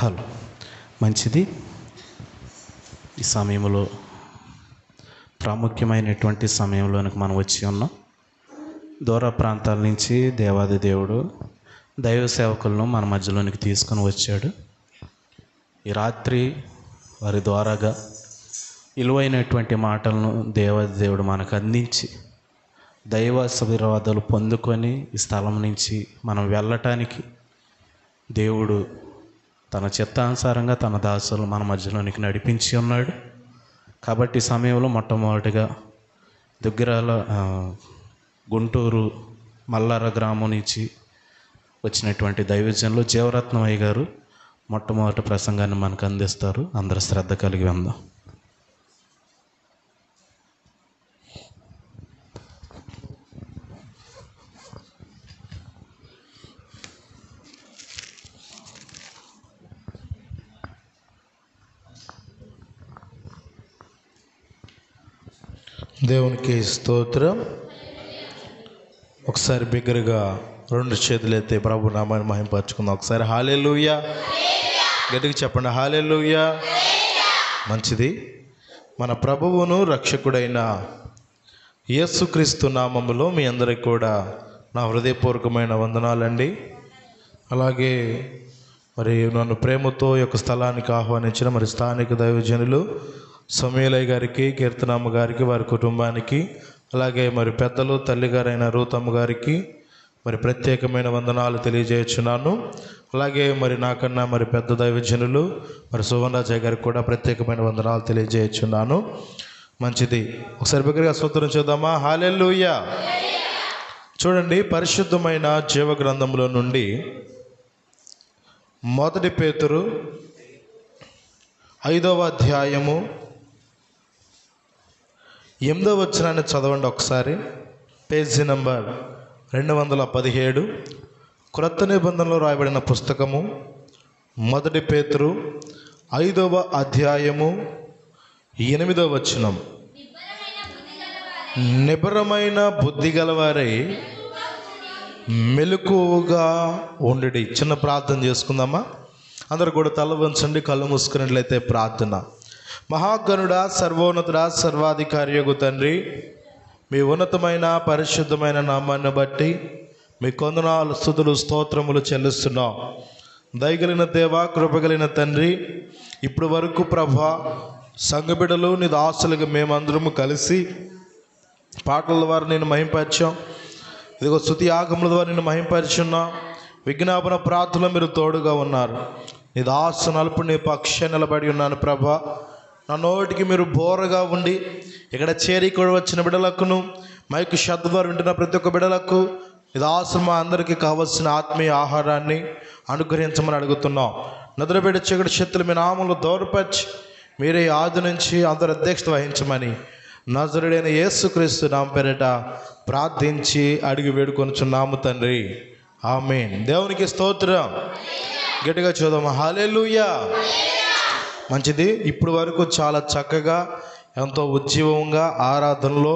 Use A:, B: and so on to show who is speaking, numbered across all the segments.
A: Hello, మంచిది. ఈ సమయంలో ప్రాముఖ్యమైనటువంటి సమయంలోనికి మనం వచ్చి ఉన్నాం. దూర ప్రాంతాల నుంచి దేవాది దేవుడు దైవ సేవకులను మన మధ్యలోనికి తీసుకొని వచ్చాడు. ఈ రాత్రి వారి ద్వారాగా విలువైనటువంటి మాటలను దేవాది దేవుడు మనకు అందించి దైవ ఆశీర్వాదాలు పొందుకొని ఈ స్థలం నుంచి మనం వెళ్ళటానికి దేవుడు తన చిత్తానుసారంగా తన దాసులు మన మధ్యలోనికి నడిపించి ఉన్నాడు. కాబట్టి ఈ సమయంలో మొట్టమొదటిగా దుగ్గిరాల గుంటూరు మల్లార గ్రామం నుంచి వచ్చినటువంటి దైవజనులు జీవరత్నమయ్య గారు మొట్టమొదటి ప్రసంగాన్ని మనకు అందిస్తారు. అందరూ శ్రద్ధ కలిగి ఉందాం.
B: దేవునికి స్తోత్రం. ఒకసారి బిగ్గరగా రెండు చేతులు ఎత్తి ప్రభు నామాన్ని మహింపరచుకుందాం. ఒకసారి హల్లెలూయా గట్టిగా చెప్పండి, హల్లెలూయా. మంచిది. మన ప్రభువును రక్షకుడైన యేసుక్రీస్తు నామములో మీ అందరికి కూడా నా హృదయపూర్వకమైన వందనాలండి. అలాగే మరి నన్ను ప్రేమతో ఈ యొక్క స్థలానికి ఆహ్వానించిన మరి స్థానిక దైవజనులు సమయలయ్య గారికి, కీర్తనమ్మ గారికి, వారి కుటుంబానికి, అలాగే మరి పెద్దలు తల్లిగారైన రూతమ్మ గారికి మరి ప్రత్యేకమైన వందనాలు తెలియజేస్తున్నాను. అలాగే మరి నాకన్నా మరి పెద్ద దైవజనులు మరి సువర్ణరాజయ్య గారికి కూడా ప్రత్యేకమైన వందనాలు తెలియజేస్తున్నాను. మంచిది. ఒకసారి బిగ్గరగా స్తోత్రం చేద్దామా? హల్లెలూయా. చూడండి, పరిశుద్ధమైన జీవ గ్రంథంలో నుండి 1 పేతురు 5వ అధ్యాయము 8వ వచనాన్ని చదవండి ఒకసారి. పేజీ నంబర్ 217, క్రొత్త నిబంధనలో రాయబడిన పుస్తకము 1 పేతురు 5వ అధ్యాయము 8వ వచనం. నిబ్బరమైన బుద్ధి గలవారై మెలకువగా ఉండి. చిన్న ప్రార్థన చేసుకుందామా? అందరూ కూడా తల వంచండి, కళ్ళు మూసుకున్నట్లయితే ప్రార్థన. మహాగణుడా, సర్వోన్నతుడా, సర్వాధికారియగు తండ్రి, మీ ఉన్నతమైన పరిశుద్ధమైన నామాన్ని బట్టి మీ కొందనాలు స్తుతులు స్తోత్రములు చెల్లిస్తున్నాం. దయగలిగిన దేవా, కృపగలిగిన తండ్రి, ఇప్పుడు వరకు ప్రభా సంఘబిడ్డలు నీ దాసులుగా మేమందరము కలిసి పాటల ద్వారా నేను మహింపరిచాం. ఇదిగో స్తుతి ఆగముల ద్వారా నేను మహింపరిచున్నాం. విజ్ఞాపన ప్రార్థనలో మీరు తోడుగా ఉన్నారు. నీ దాసు నలుపు నీ పక్ష నిలబడి ఉన్నాను ప్రభా. నా నోటికి మీరు బోరగా ఉండి ఇక్కడ చేరికొని వచ్చిన బిడ్డలకును మైకు శబ్ద ద్వారా వింటున్న ప్రతి ఒక్క బిడ్డలకు నీ దాసు మా అందరికీ కావలసిన ఆత్మీయ ఆహారాన్ని అనుగ్రహించమని అడుగుతున్నాం. నిద్రబెట్ట చీకటి శక్తులు మీ నామంలో దూరపరిచి మీరే ఆది నుంచి అందరు అధ్యక్షత వహించమని నజరుడైన యేసుక్రీస్తు నామం పేరిట ప్రార్థించి అడిగి వేడుకొనుచున్నాము తండ్రి, ఆమేన్. దేవునికి స్తోత్రం. గట్టిగా చూద్దాం, హల్లెలూయా. మంచిది. ఇప్పుడు వరకు చాలా చక్కగా ఎంతో ఉజ్జీవంగా ఆరాధనలో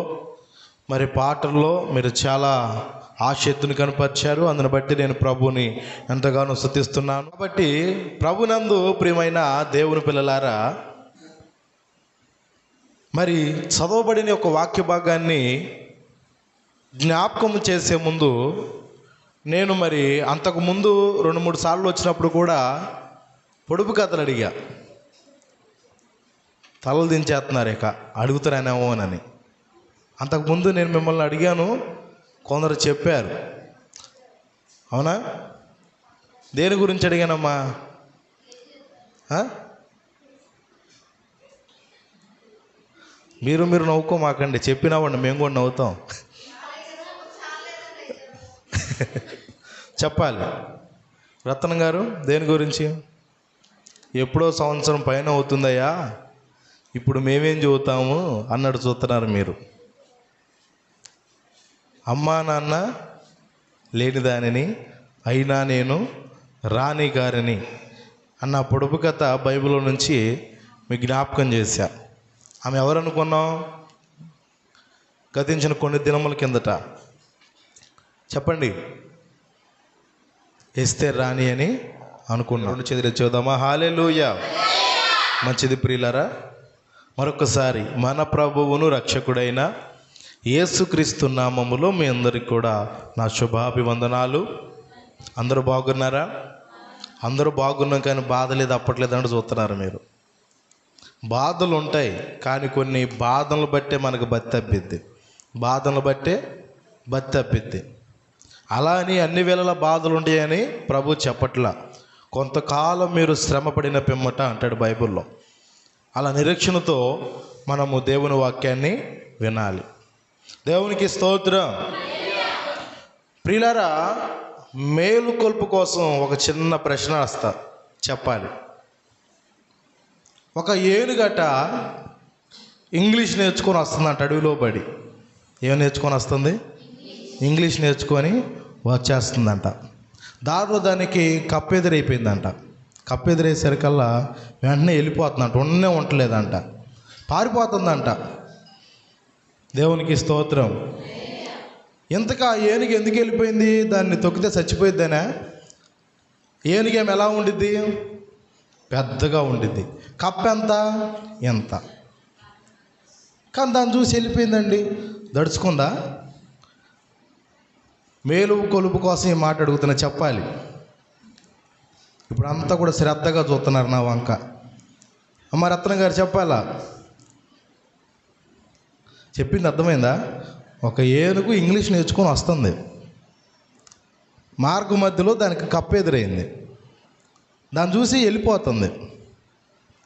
B: మరి పాటల్లో మీరు చాలా ఆసక్తిని కనపరిచారు. అందుని బట్టి నేను ప్రభుని ఎంతగానో స్తుతిస్తున్నాను. కాబట్టి ప్రభునందు ప్రియమైన దేవుని పిల్లలారా, మరి చదవబడిన ఒక వాక్య భాగాన్ని జ్ఞాపకం చేసే ముందు నేను మరి అంతకుముందు 2-3 సార్లు వచ్చినప్పుడు కూడా పొడుపు కథలు అడిగా. తలలు దించేస్తున్నారు, ఇక అడుగుతారనేమోనని. అంతకుముందు నేను మిమ్మల్ని అడిగాను, కొందరు చెప్పారు. అవునా? దేని గురించి అడిగానమ్మా? మీరు నవ్వుకోమాకండి, చెప్పినావండి మేము కూడా నవ్వుతాం. చెప్పాలి. రత్నం గారు దేని గురించి? ఎప్పుడో సంవత్సరం పైన అవుతుందయ్యా, ఇప్పుడు మేమేం చెబుతాము అన్నట్టు చూస్తున్నారు మీరు. అమ్మా నాన్న లేని దానిని అయినా నేను రాని గారిని అన్న పొడుపు కథ బైబిల్లో నుంచి మీ జ్ఞాపకం చేశా. ఆమె ఎవరనుకున్నాం? గతించిన కొన్ని దినముల కిందట చెప్పండి. ఎస్తేర్ రాణి అని అనుకున్నా. రెండు చేతులు చూద్దామా? హల్లెలూయా. మంచిది ప్రియులారా, మరొకసారి మన ప్రభువును రక్షకుడైన యేసుక్రీస్తు నామములో మీ అందరికి కూడా నా శుభాభివందనాలు. అందరూ బాగున్నారా? అందరూ బాగున్నాం, కానీ బాధ లేదు అప్పట్లేదు అంటే చూస్తున్నారు మీరు. బాధలు ఉంటాయి, కానీ కొన్ని బాధలను బట్టే మనకు బతి తప్పిద్ది. బాధలను బట్టే బతి తప్పిద్ది. అలా అని అన్ని వేళలా బాధలు ఉంటాయని ప్రభు చెప్పట్లా. కొంతకాలం మీరు శ్రమపడిన పిమ్మట అంటాడు బైబిల్లో. అలా నిరీక్షణతో మనము దేవుని వాక్యాన్ని వినాలి. దేవునికి స్తోత్రం. ప్రియులారా, మేలుకొల్పు కోసం ఒక చిన్న ప్రశ్న చెప్పాలి. ఒక ఏనుగట ఇంగ్లీష్ నేర్చుకొని వస్తుందంట అడవిలో పడి. ఏం నేర్చుకొని వస్తుంది? ఇంగ్లీష్ నేర్చుకొని వచ్చేస్తుందంట. దారిలో దానికి కప్పెదురైపోయిందంట. కప్పెదురేసరికల్లా వెంటనే వెళ్ళిపోతుందంట, ఉండలేదంట, పారిపోతుందంట. దేవునికి స్తోత్రం. ఇంతకా ఏనుగు ఎందుకు వెళ్ళిపోయింది? దాన్ని తొక్కితే చచ్చిపోయిద్దానా? ఏనుగేం ఎలా ఉండిద్ది? పెద్దగా ఉండిద్ది. కప్ప ఎంత, కానీ దాన్ని చూసి వెళ్ళిపోయిందండి. దడుచుకుందా? మేలు కొలుపు కోసం ఈ మాట అడుగుతున్నా, చెప్పాలి. ఇప్పుడు అంతా కూడా శ్రద్ధగా చూస్తున్నారు నా వంక. అమ్మ రత్నం గారు చెప్పాలా? చెప్పింది అర్థమైందా? ఒక ఏనుగు ఇంగ్లీష్ నేర్చుకొని వస్తుంది, మార్గ మధ్యలో దానికి కప్ప ఎదురైంది. దాన్ని చూసి వెళ్ళిపోతుంది.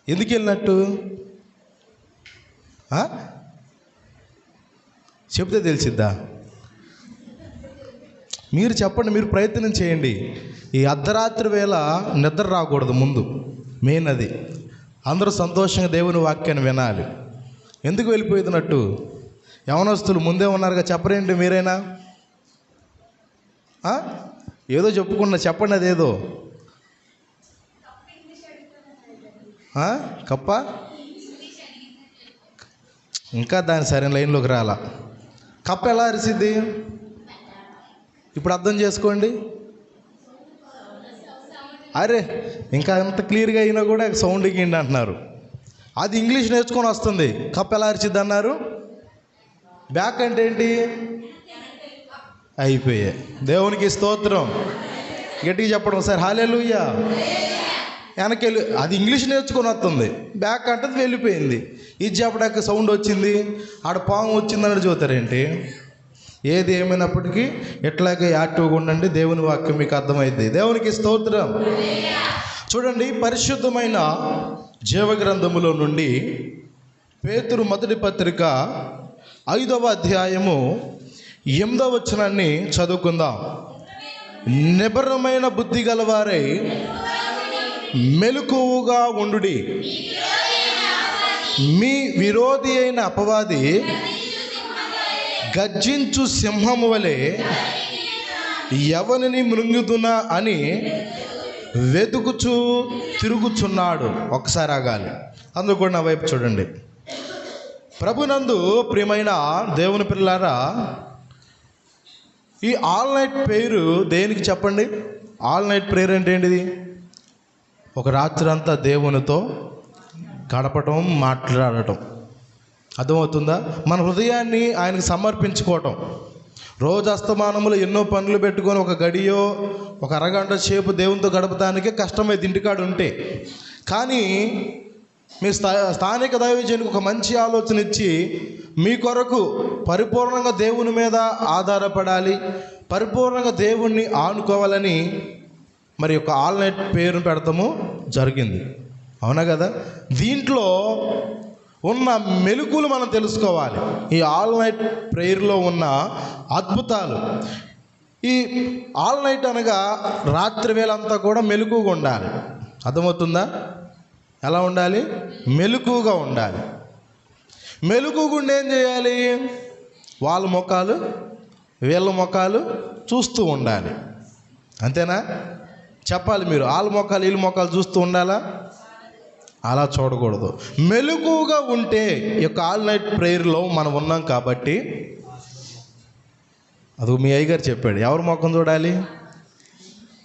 B: ఎందుకు వెళ్ళినట్టు చెప్తే తెలిసిద్దా? మీరు చెప్పండి, మీరు ప్రయత్నం చేయండి. ఈ అర్ధరాత్రి వేళ నిద్ర రాకూడదు ముందు, మెయిన్ అది. అందరూ సంతోషంగా దేవుని వాక్యాన్ని వినాలి. ఎందుకు వెళ్ళిపోయినట్టు? యవనస్తులు ముందే ఉన్నారుగా, చెప్పరేంటి మీరైనా? ఏదో చెప్పుకున్నా, చెప్పండి అదేదో. కప్ప ఇంకా దాని సరైన లైన్లోకి రాలా. కప్ప ఎలా అరిసిద్ది? ఇప్పుడు అర్థం చేసుకోండి. అరే, ఇంకా అంత క్లియర్గా అయినా కూడా సౌండ్ గిండి అంటున్నారు. అది ఇంగ్లీష్ నేర్చుకొని వస్తుంది, కప్ప ఎలా అరిచిద్ది అన్నారు? బ్యాక్ అంటే ఏంటి? అయిపోయాయి. దేవునికి స్తోత్రం. గట్టిగా చెప్పడం సార్, హల్లెలూయా. వెనకెళ్ళి అది ఇంగ్లీష్ నేర్చుకొని వస్తుంది, బ్యాక్ అంటే వెళ్ళిపోయింది. ఇది చెప్పడానికి సౌండ్ వచ్చింది, ఆడ పాము వచ్చిందని చూతారేంటి? ఏది ఏమైనప్పటికీ ఎట్లాగే యాక్టివ్గా ఉండండి. దేవుని వాక్యం మీకు అర్థమైంది. దేవునికి స్తోత్రం. చూడండి, పరిశుద్ధమైన జీవగ్రంథములో నుండి పేతురు మొదటి పత్రిక 5వ అధ్యాయము 8వ వచనాన్ని చదువుకుందాం. నిబరమైన బుద్ధి గలవారై మెలకువగా ఉండుడి. మీ విరోధి అయిన అపవాది గర్జించు సింహము వలె ఎవరిని మృంగుతున్నా అని వెతుకుచూ తిరుగుచున్నాడు. ఒకసారి ఆగాలి, అందుకు కూడా నా వైపు చూడండి. ప్రభునందు ప్రియమైన దేవుని పిల్లారా, ఈ ఆల్ నైట్ ప్రేయర్ దేనికి చెప్పండి? ఆల్ నైట్ ప్రేయర్ అంటే ఏంటిది? ఒక రాత్రి అంతా దేవునితో గడపటం, మాట్లాడటం. అర్థమవుతుందా? మన హృదయాన్ని ఆయనకు సమర్పించుకోవటం. రోజు అస్తమానములు ఎన్నో పనులు పెట్టుకొని ఒక గడియో ఒక అరగంట సేపు దేవునితో గడపడానికే కష్టమైంది ఇంటికాడు ఉంటే. కానీ మీ స్థానిక దైవజనునికి ఒక మంచి ఆలోచన ఇచ్చి మీ కొరకు పరిపూర్ణంగా దేవుని మీద ఆధారపడాలి, పరిపూర్ణంగా దేవుణ్ణి ఆనుకోవాలని మరి ఒక ఆల్ నైట్ పేరును పెడతాము జరిగింది. అవునా కదా? దీంట్లో ఉన్న మెలుకులు మనం తెలుసుకోవాలి. ఈ ఆల్ నైట్ ప్రేయర్లో ఉన్న అద్భుతాలు. ఈ ఆల్ నైట్ అనగా రాత్రి వేళంతా కూడా మెలకుగా ఉండాలి. అర్థమవుతుందా? ఎలా ఉండాలి? మెలకుగా ఉండాలి. మెలకుగా ఉండి ఏం చేయాలి? వాళ్ళ ముఖాలు వీళ్ళ ముఖాలు చూస్తూ ఉండాలి. అంతేనా? చెప్పాలి మీరు. వాళ్ళ ముఖాలు వీళ్ళ ముఖాలు చూస్తూ ఉండాలా? అలా చూడకూడదు. మెలకుగా ఉంటే ఈ యొక్క ఆల్ నైట్ ప్రేయర్లో మనం ఉన్నాం కాబట్టి, అది మీ అయ్యగారు చెప్పాడు, ఎవరి ముఖం చూడాలి?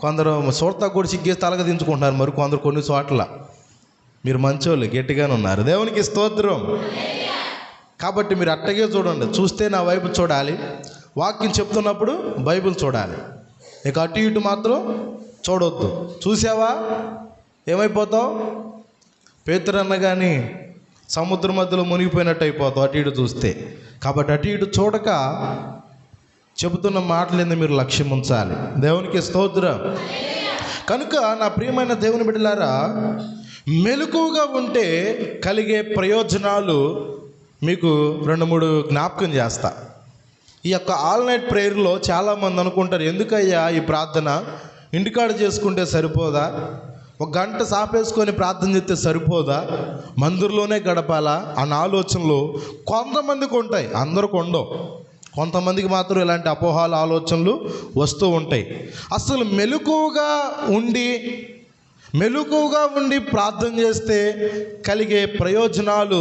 B: కొందరు చూడతా కూడా సిగ్గేసి తలగా దించుకుంటున్నారు, మరి కొందరు కొన్ని చోట్ల. మీరు మంచోళ్ళు, గట్టిగానే ఉన్నారు. దేవునికి స్తోత్రం. కాబట్టి మీరు అట్టగే చూడండి. చూస్తే నా వైపు చూడాలి, వాక్యం చెప్తున్నప్పుడు బైబిల్ చూడాలి. ఇక అటు ఇటు మాత్రం చూడొద్దు. చూసావా ఏమైపోతావు? పేతురు అన్న కానీ సముద్రం మధ్యలో మునిగిపోయినట్టు అయిపోతావు అటు ఇటు చూస్తే. కాబట్టి అటు ఇటు చూడక చెబుతున్న మాటలేంది మీరు లక్ష్యం ఉంచాలి. దేవునికి స్తోత్రం. కనుక నా ప్రియమైన దేవుని బిడ్డలారా, మెలకువగా ఉంటే కలిగే ప్రయోజనాలు మీకు 2-3 జ్ఞాపకం చేస్తా. ఈ యొక్క ఆల్ నైట్ ప్రేయర్లో చాలామంది అనుకుంటారు, ఎందుకయ్యా ఈ ప్రార్థన ఇంటికాడ చేసుకుంటే సరిపోదా? 1 గంట సాపేసుకొని ప్రార్థన చేస్తే సరిపోదా? మందిరంలోనే గడపాలా అన్న ఆలోచనలు కొంతమందికి ఉంటాయి, అందరికి ఉండవు. కొంతమందికి మాత్రం ఇలాంటి అపోహాల ఆలోచనలు వస్తూ ఉంటాయి. అసలు మెలకువగా ఉండి ప్రార్థన చేస్తే కలిగే ప్రయోజనాలు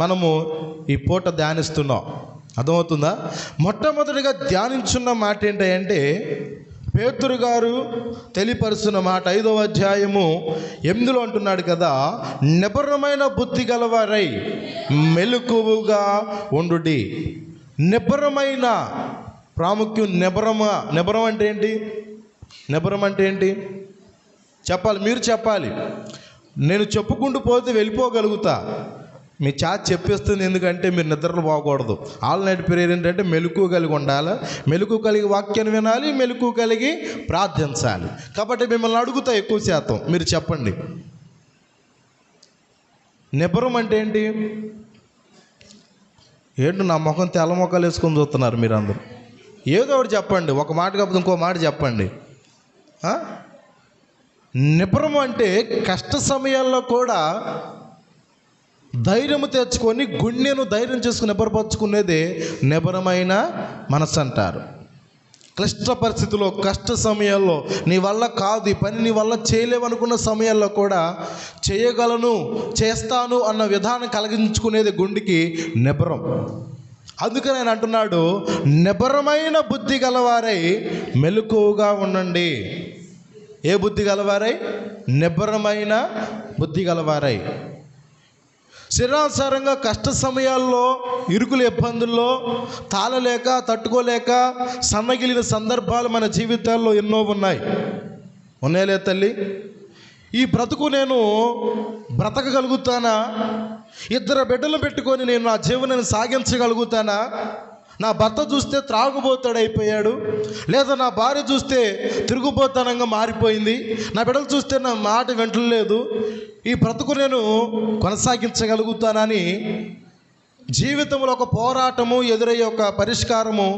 B: మనము ఈ పూట ధ్యానిస్తున్నాం. అర్థమవుతుందా? మొట్టమొదటిగా ధ్యానించున్న మాట ఏంటంటే, పేతురు గారు తెలియపరుస్తున్న మాట 5వ అధ్యాయము 8లో అంటున్నాడు కదా, నిబ్బరమైన బుద్ధి గలవారై మెలకువగా ఉండుడి. నిబ్బరమైన ప్రాముఖ్యం. నిబ్బరం అంటే ఏంటి? నిబ్బరం అంటే ఏంటి చెప్పాలి, మీరు చెప్పాలి. నేను చెప్పుకుంటూ పోతే వెళ్ళిపోగలుగుతా, మీ చాట్ చెప్పేస్తుంది. ఎందుకంటే మీరు నిద్రలు పోకూడదు. ఆల్ నైట్ ప్రేయర్ ఏంటంటే మెలకువ కలిగి ఉండాలి, మెలకువ కలిగి వాక్యాన్ని వినాలి, మెలకువ కలిగి ప్రార్థించాలి. కాబట్టి మిమ్మల్ని అడుగుతా ఎక్కువ శాతం మీరు చెప్పండి, నిబ్బరం అంటే ఏంటి? ఏంటి నా ముఖం తెల్ల మొక్కలు వేసుకొని చూస్తున్నారు మీరు అందరూ? ఏదో ఒకటి చెప్పండి, ఒక మాట కాకపోతే ఇంకో మాట చెప్పండి. నిబ్బరం అంటే కష్ట సమయాల్లో కూడా ధైర్యం తెచ్చుకొని గుండెను ధైర్యం చేసుకుని నిబ్బరపరుచుకునేదే నిబ్బరమైన మనసు అంటారు. క్లిష్ట పరిస్థితుల్లో, కష్ట సమయాల్లో, నీ వల్ల కాదు ఈ పని, నీ వల్ల చేయలేవనుకున్న సమయాల్లో కూడా చేయగలను, చేస్తాను అన్న విధానం కలిగించుకునేది గుండెకి నిబ్బరం. అందుకని ఆయన అంటున్నాడు, నిబ్బరమైన బుద్ధి గలవారై మెలకువగా ఉండండి. ఏ బుద్ధి గలవారై? నిబ్బరమైన బుద్ధి గలవారై. శరీరానుసారంగా కష్ట సమయాల్లో, ఇరుకుల ఇబ్బందుల్లో తాళలేక తట్టుకోలేక సన్నగిలిన సందర్భాలు మన జీవితాల్లో ఎన్నో ఉన్నాయిలే తల్లి. ఈ బ్రతుకు నేను బ్రతకగలుగుతానా? 2 బిడ్డలు పెట్టుకొని నేను నా జీవనాన్ని సాగించగలుగుతానా? నా భర్త చూస్తే త్రాగుబోతాడైపోయాడు, లేదా నా భార్య చూస్తే తిరుగుబోతానంగా మారిపోయింది, నా బిడ్డలు చూస్తే నా మాట వింటలేదు, ఈ బ్రతుకు నేను కొనసాగించగలుగుతానని జీవితంలో ఒక పోరాటము ఎదురయ్యే ఒక పరిష్కారము,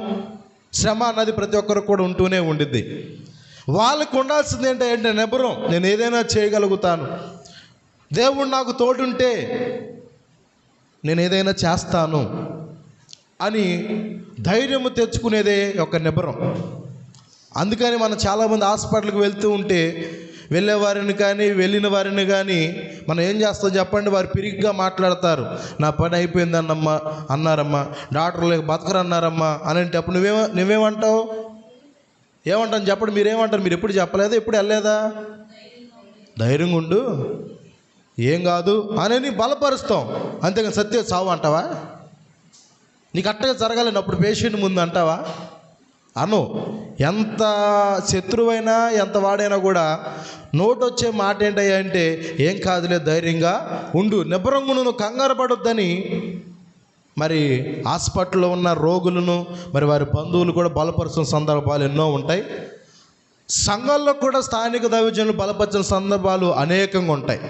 B: శ్రమ అన్నది ప్రతి ఒక్కరికి కూడా ఉంటూనే ఉండిద్ది. వాళ్ళకు ఉండాల్సింది ఏంటంటే నిబ్బరం. నేను ఏదైనా చేయగలుగుతాను, దేవుడు నాకు తోడుంటే నేను ఏదైనా చేస్తాను అని ధైర్యము తెచ్చుకునేదే ఒక నిబ్బరం. అందుకని మనం చాలామంది హాస్పిటల్కి వెళ్తూ ఉంటే వెళ్ళేవారిని కానీ వెళ్ళిన వారిని కానీ మనం ఏం చేస్తాం చెప్పండి? వారు పిరిగ్గా మాట్లాడతారు. నా పని అయిపోయిందన్నమ్మా అన్నారమ్మా, డాక్టర్లు బతకరన్నారమ్మా అని అంటే అప్పుడు నువ్వేమంటావు? ఏమంటాను చెప్పండి? మీరేమంటారు? మీరు ఎప్పుడు చెప్పలేదా? ఎప్పుడు వెళ్ళలేదా? ధైర్యంగా ఉండు, ఏం కాదు అని బలపరుస్తాం. అంతేగాని సత్య చావు అంటావా? నీకు అట్టగా జరగాలని అప్పుడు పేషెంట్ ముందు అంటావా? అను. ఎంత శత్రువైనా ఎంత వాడైనా కూడా నోటొచ్చే మాట ఏంటయ్యా అంటే, ఏం కాదులే ధైర్యంగా ఉండు, నిబ్బరంగా నువ్వు కంగారు పడొద్దని మరి హాస్పిటల్లో ఉన్న రోగులను మరి వారి బంధువులు కూడా బలపరుచిన సందర్భాలు ఎన్నో ఉంటాయి. సంఘాల్లో కూడా స్థానిక దైవజనులు బలపరిచిన సందర్భాలు అనేకంగా ఉంటాయి.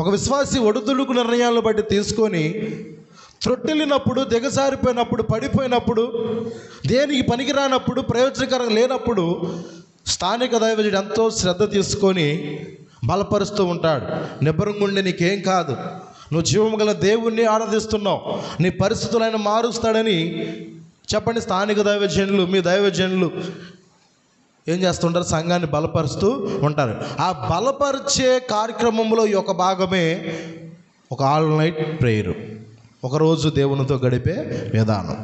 B: ఒక విశ్వాసి ఒడుదుడుకు నిర్ణయాలను బట్టి తీసుకొని త్రొట్టిల్లినప్పుడు, దిగజారిపోయినప్పుడు, పడిపోయినప్పుడు, దేనికి పనికిరానప్పుడు, ప్రయోజనకరం లేనప్పుడు స్థానిక దైవజనుడు ఎంతో శ్రద్ధ తీసుకొని బలపరుస్తూ ఉంటాడు. నిబ్బరంగా ఉండి నీకేం కాదు, నువ్వు జీవం గల దేవుణ్ణి ఆరాధిస్తున్నావు, నీ పరిస్థితులను మారుస్తాడని చెప్పండి. స్థానిక దైవజనులు, మీ దైవజనులు ఏం చేస్తుంటారు? సంఘాన్ని బలపరుస్తూ ఉంటారు. ఆ బలపరిచే కార్యక్రమంలో ఈ ఒక భాగమే ఒక ఆల్ నైట్ ప్రేయరు, ఒకరోజు దేవునితో గడిపే విధానం.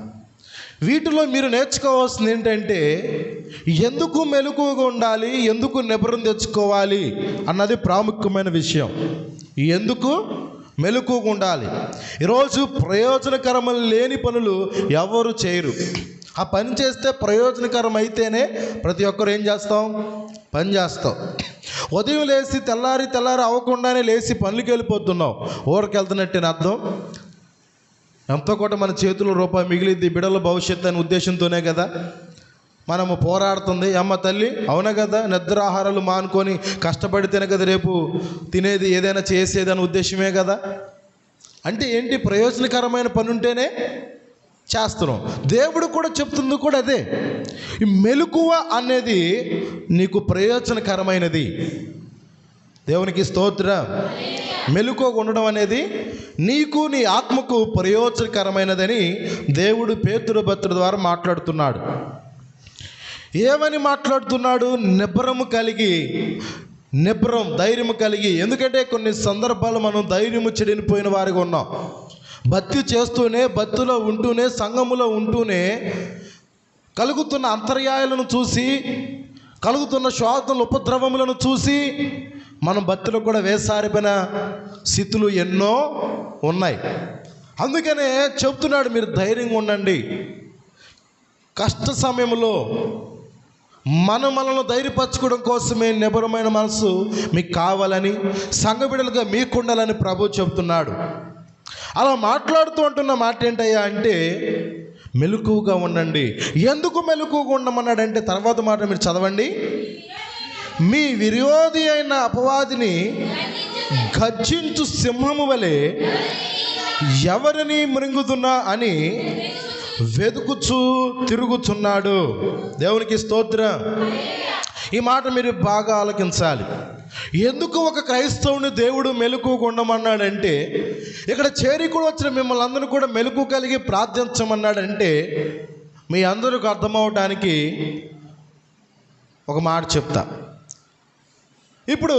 B: వీటిలో మీరు నేర్చుకోవాల్సింది ఏంటంటే ఎందుకు మెలకువగా ఉండాలి, ఎందుకు నిబరం తెచ్చుకోవాలి అన్నది ప్రాముఖ్యమైన విషయం. ఎందుకు మెలకువగా ఉండాలి. ఈరోజు ప్రయోజనకరమైన లేని పనులు ఎవరు చేయరు. ఆ పని చేస్తే ప్రయోజనకరం అయితేనే ప్రతి ఒక్కరు ఏం చేస్తాం, పని చేస్తాం. ఉదయం లేచి తెల్లారి అవ్వకుండానే లేచి పనులకి వెళ్ళిపోతున్నాం, ఊరికి వెళ్తున్నట్టేనా అర్థం? ఎంతో కూడా మన చేతుల్లో రూపాయి మిగిలింది బిడ్డల భవిష్యత్తు అనే ఉద్దేశంతోనే కదా మనము పోరాడుతుంది అమ్మ తల్లి, అవునా కదా? నిద్ర ఆహారాలు మానుకొని కష్టపడితేనే కదా రేపు తినేది, ఏదైనా చేసేది అనే ఉద్దేశమే కదా. అంటే ఏంటి, ప్రయోజనకరమైన పని ఉంటేనే చేస్తున్నాం. దేవుడు కూడా చెప్తుంది కూడా అదే. ఈ మెలకువ అనేది నీకు ప్రయోజనకరమైనది. దేవునికి స్తోత్రం. మెలకువగా ఉండడం అనేది నీకు, నీ ఆత్మకు ప్రయోజనకరమైనదని దేవుడు పేతురు భక్తుడి ద్వారా మాట్లాడుతున్నాడు. ఏమని మాట్లాడుతున్నాడు? నిబ్బరము కలిగి, ధైర్యము కలిగి. ఎందుకంటే కొన్ని సందర్భాలు మనం ధైర్యము చెడిపోయిన వారిగా ఉన్నాం. భక్తి చేస్తూనే, భక్తిలో ఉంటూనే, సంఘములో ఉంటూనే కలుగుతున్న అంతర్యాయాలను చూసి, కలుగుతున్న శోధనలు, ఉపద్రవములను చూసి మనం భక్తిలో కూడా వేసారిపోయిన స్థితులు ఎన్నో ఉన్నాయి. అందుకనే చెప్తున్నాడు, మీరు ధైర్యంగా ఉండండి. కష్ట సమయంలో మనల్ని ధైర్యపరచుకోవడం కోసమే నిబరమైన మనసు మీకు కావాలని, సంఘ బిడ్డలుగా మీకు ఉండాలని ప్రభు చెప్తున్నాడు. అలా మాట్లాడుతూ అంటున్న మాట ఏంటయ్యా అంటే మెలకువగా ఉండండి. ఎందుకు మెలకువగా ఉండమన్నాడంటే తర్వాత మాట మీరు చదవండి. మీ విరోధి అయిన అపవాదిని గర్జించు సింహము వలె ఎవరిని మృంగుతున్నా అని వెతుకుచూ తిరుగుచున్నాడు. దేవునికి స్తోత్రం. ఈ మాట మీరు బాగా ఆలకించాలి. ఎందుకు ఒక క్రైస్తవుని దేవుడు మెలకువగా ఉండమన్నాడంటే, ఇక్కడ చేరికూడ వచ్చిన మిమ్మల్ని అందరూ కూడా మెలకువ కలిగి ప్రార్థించమన్నాడంటే మీ అందరికీ అర్థమవటానికి ఒక మాట చెప్తా. ఇప్పుడు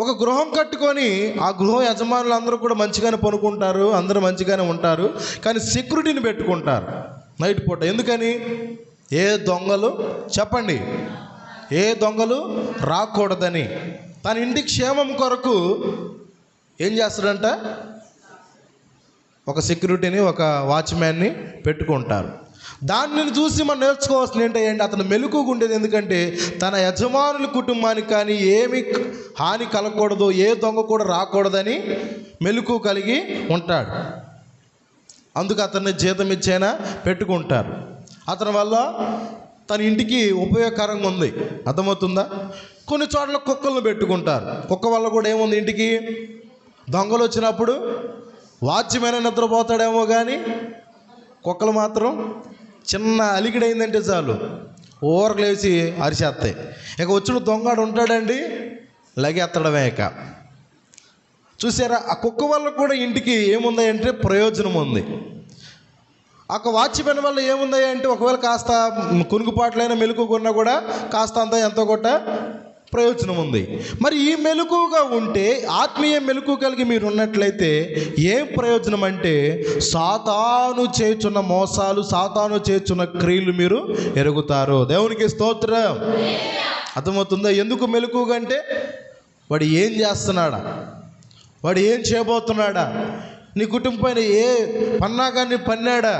B: ఒక గృహం కట్టుకొని ఆ గృహ యజమానులు అందరూ కూడా మంచిగానే పనుకుంటారు, అందరూ మంచిగానే ఉంటారు, కానీ సెక్యూరిటీని పెట్టుకుంటారు నైట్ పూట. ఎందుకని? ఏ దొంగలు, చెప్పండి, ఏ దొంగలు రాకూడదని. తన ఇంటి క్షేమం కొరకు ఏం చేస్తాడంట? ఒక సెక్యూరిటీని, ఒక వాచ్మ్యాన్ని పెట్టుకుంటారు. దానిని చూసి మనం నేర్చుకోవాల్సింది ఏంటంటే అతను మెలకువగా ఉండేది. ఎందుకంటే తన యజమానుల కుటుంబానికి కానీ ఏమి హాని కలగకూడదు, ఏ దొంగ కూడా రాకూడదని మెలకువ కలిగి ఉంటాడు. అందుకు అతన్ని జీతం ఇచ్చైనా పెట్టుకుంటారు. అతని వల్ల తన ఇంటికి ఉపయోగకరంగా ఉంది. అర్థమవుతుందా? కొన్ని చోట్ల కుక్కలను పెట్టుకుంటారు. కుక్క వల్ల కూడా ఏముంది, ఇంటికి దొంగలు వచ్చినప్పుడు వాచ్యమైన నిద్రపోతాడేమో కానీ కుక్కలు మాత్రం చిన్న అలికిడైందంటే చాలు ఓవర్కి లేచి అరిచేస్తాయి. ఇక వచ్చిన దొంగడు ఉంటాడండి, లగెత్తడమే. ఇక చూసారా, ఆ కుక్క వల్ల కూడా ఇంటికి ఏముంది అంటే ప్రయోజనం ఉంది. ఆ వాచ్మెన్ వల్ల ఏముంది అంటే ఒకవేళ కాస్త కునుగుపాట్లైన మెలకువగా కూడా కాస్త అంతా ఎంతో కొట్ట ప్రయోజనం ఉంది. మరి ఈ మెలకువగా ఉంటే, ఆత్మీయ మెలకువ కలిగి మీరు ఉన్నట్లయితే ఏం ప్రయోజనం అంటే సాతాను చేయుచున్న మోసాలు, సాతాను చేయుచున్న క్రియలు మీరు ఎరుగుతారు. దేవునికి స్తోత్రం. అర్థమవుతుందా? ఎందుకు మెలకువగా అంటే వాడు ఏం చేస్తున్నాడా, వాడు ఏం చేయబోతున్నాడా, నీ కుటుంబం పైన ఏ పన్నాగాన్ని పన్నాడా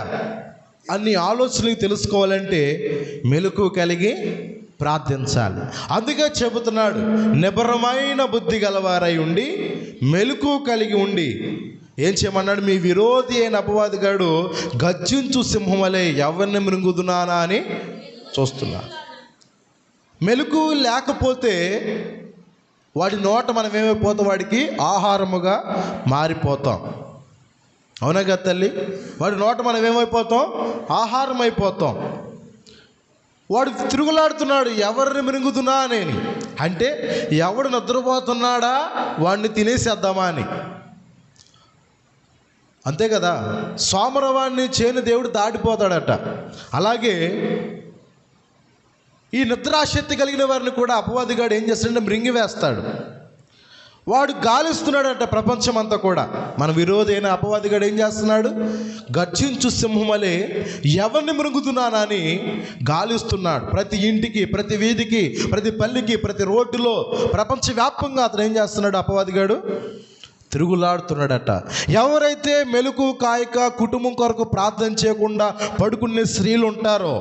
B: అన్ని ఆలోచనలు తెలుసుకోవాలంటే మెలకువ కలిగి ప్రార్థించాలి. అందుకే చెబుతున్నాడు, నిబరమైన బుద్ధి గలవారై ఉండి మెలకువ కలిగి ఉండి ఏం చేయమన్నాడు? మీ విరోధి అయిన అపవాదిగాడు గర్జించు సింహం వలె ఎవరిని మృంగుదునానా అని చూస్తున్నాడు. మెలకువ లేకపోతే వాడి నోట మనం ఏమైపోతాం? వాడికి ఆహారముగా మారిపోతాం. అవునా కదా తల్లి? వాడి నోట మనం ఏమైపోతాం? ఆహారం అయిపోతాం. వాడు తిరుగులాడుతున్నాడు, ఎవరిని మిరుగుతున్నా అని. అంటే ఎవడు నిద్రపోతున్నాడా వాడిని తినేసేద్దామా అని. అంతే కదా? సోమరవాడిని చేను దేవుడు దాటిపోతాడట. అలాగే ఈ నిద్రాశక్తి కలిగిన వారిని కూడా అపవాదిగాడు ఏం చేస్తాడంటే మృంగి వేస్తాడు. వాడు గాలిస్తున్నాడంట ప్రపంచం అంతా కూడా. మన విరోధి అయిన అపవాదిగాడు ఏం చేస్తున్నాడు? గర్జించు సింహమలే ఎవరిని మృంగుతున్నానని గాలిస్తున్నాడు. ప్రతి ఇంటికి, ప్రతి వీధికి, ప్రతి పల్లికి, ప్రతి రోడ్డులో ప్రపంచవ్యాప్తంగా అతను ఏం చేస్తున్నాడు? అపవాదిగాడు తిరుగులాడుతున్నాడట. ఎవరైతే మెలకు కాయక కుటుంబం కొరకు ప్రార్థన చేయకుండా పడుకునే స్త్రీలు ఉంటారో,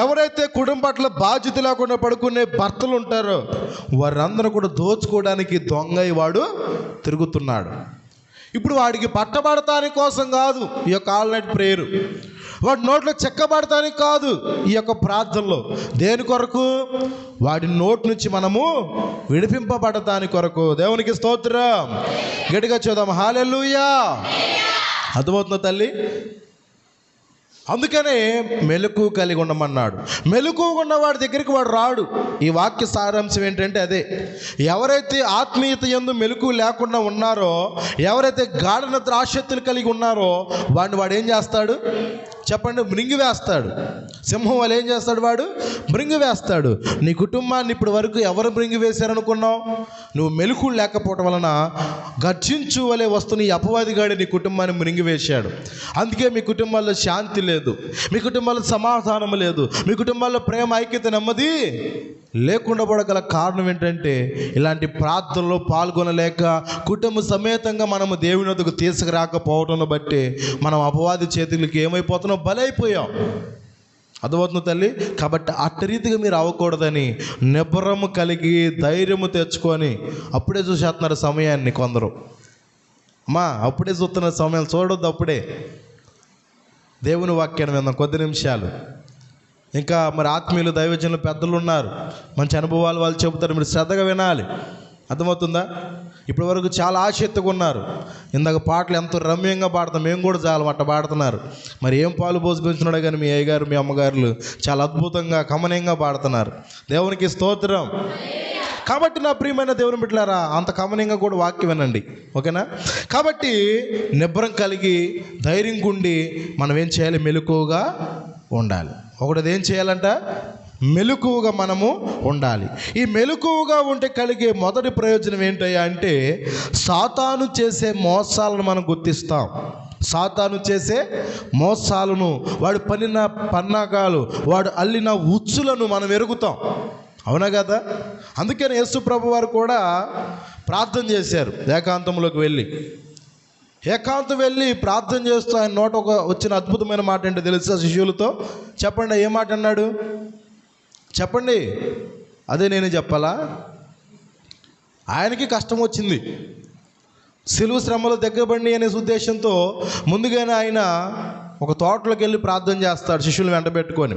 B: ఎవరైతే కుటుంబం పట్ల బాధ్యత లేకుండా పడుకునే భర్తలు ఉంటారో, వారందరూ కూడా దోచుకోవడానికి దొంగ వాడు తిరుగుతున్నాడు. ఇప్పుడు వాడికి పట్టబడటానికి కోసం కాదు ఈ యొక్క ఆల్ నైట్ ప్రేయర్, వాడి నోట్లో చెక్కబడటానికి కాదు ఈ యొక్క ప్రార్థనలో. దేని కొరకు? వాడి నోటి నుంచి మనము విడిపింపబడటానికి కొరకు. దేవునికి స్తోత్రం. గట్టిగా చూద్దాం, హల్లెలూయా. అర్థమవుతుందా తల్లి? అందుకనే మెలకు కలిగి ఉండమన్నాడు. మెలకు ఉన్నవాడి దగ్గరికి వాడు రాడు. ఈ వాక్య సారాంశం ఏంటంటే అదే, ఎవరైతే ఆత్మీయత యందు మెలకు లేకుండా ఉన్నారో, ఎవరైతే గాఢ నిద్ర ఆసక్తులు కలిగి ఉన్నారో, వాడు ఏం చేస్తాడు చెప్పండి? మృంగివేస్తాడు. సింహం వాళ్ళు ఏం చేస్తాడు? వాడు మృంగివేస్తాడు. నీ కుటుంబాన్ని ఇప్పటి వరకు ఎవరు మృంగివేశారనుకున్నావు? నువ్వు మెలకు లేకపోవటం వలన గర్జించు వలె వస్తున్న ఈ అపవాదిగాడు నీ కుటుంబాన్ని మృంగివేశాడు. అందుకే మీ కుటుంబాల్లో శాంతి లేదు, మీ కుటుంబాల్లో సమాధానం లేదు, మీ కుటుంబాల్లో ప్రేమ, ఐక్యత, నెమ్మది లేకుండా పడగల కారణం ఏంటంటే ఇలాంటి ప్రార్థనలో పాల్గొనలేక కుటుంబ సమేతంగా మనము దేవుని వద్దకు తీసుకురాకపోవడం బట్టి మనం అపవాది చేతులకి ఏమైపోతున్నాం? బలైపోయాం. అర్థమవుతుంది తల్లి? కాబట్టి అట్టి రీతిగా మీరు అవ్వకూడదని నిబ్బరము కలిగి ధైర్యము తెచ్చుకొని అప్పుడే చూసేస్తున్నారు సమయాన్ని కొందరు. అప్పుడే చూస్తున్న సమయాలు చూడొద్దు. అప్పుడే దేవుని వాక్యాన్ని విందాం కొద్ది నిమిషాలు. ఇంకా మరి ఆత్మీయులు, దైవజనులు, పెద్దలు ఉన్నారు, మంచి అనుభవాలు వాళ్ళు చెబుతారు, మీరు శ్రద్ధగా వినాలి. అర్థమవుతుందా? ఇప్పటి వరకు చాలా ఆసక్తిగా ఉన్నారు. ఇందాక పాటలు ఎంతో రమ్యంగా పాడతాం, మేము కూడా చాలా అట్ట పాడుతున్నారు. మరి ఏం పాలు పోసి పెంచున్నాడో కానీ మీ అయ్యగారు, మీ అమ్మగారులు చాలా అద్భుతంగా కమనీయంగా పాడుతున్నారు. దేవునికి స్తోత్రం. కాబట్టి నా ప్రియమైన దేవుని బిడ్డలారా, అంత కమనీయంగా కూడా వాక్యం వినండి, ఓకేనా? కాబట్టి నిబ్బరం కలిగి ధైర్యం గుండి మనం ఏం చేయాలి? మెలకువగా ఉండాలి. ఒకటి ఏం చేయాలంట? మెలకువగా మనము ఉండాలి. ఈ మెలకువగా ఉంటే కలిగే మొదటి ప్రయోజనం ఏంటయ్యా అంటే, సాతాను చేసే మోసాలను మనం గుర్తిస్తాం. సాతాను చేసే మోసాలను, వాడు పన్నిన పన్నాగాలు, వాడు అల్లిన ఉచ్చులను మనం ఎరుగుతాం. అవునా కదా? అందుకని యేసు ప్రభు వారు కూడా ప్రార్థన చేశారు. ఏకాంతంలోకి వెళ్ళి ప్రార్థన చేస్తూ ఆయన నోట వచ్చిన అద్భుతమైన మాట ఏంటో తెలుసా? శిష్యులతో చెప్పండి, ఏ మాట అన్నాడు చెప్పండి? అదే నేను చెప్పాలా? ఆయనకి కష్టం వచ్చింది, సిలువ శ్రమలు దగ్గరపడి అనే ఉద్దేశంతో ముందుగానే ఆయన ఒక తోటలోకి వెళ్ళి ప్రార్థన చేస్తాడు శిష్యులు వెంట పెట్టుకొని.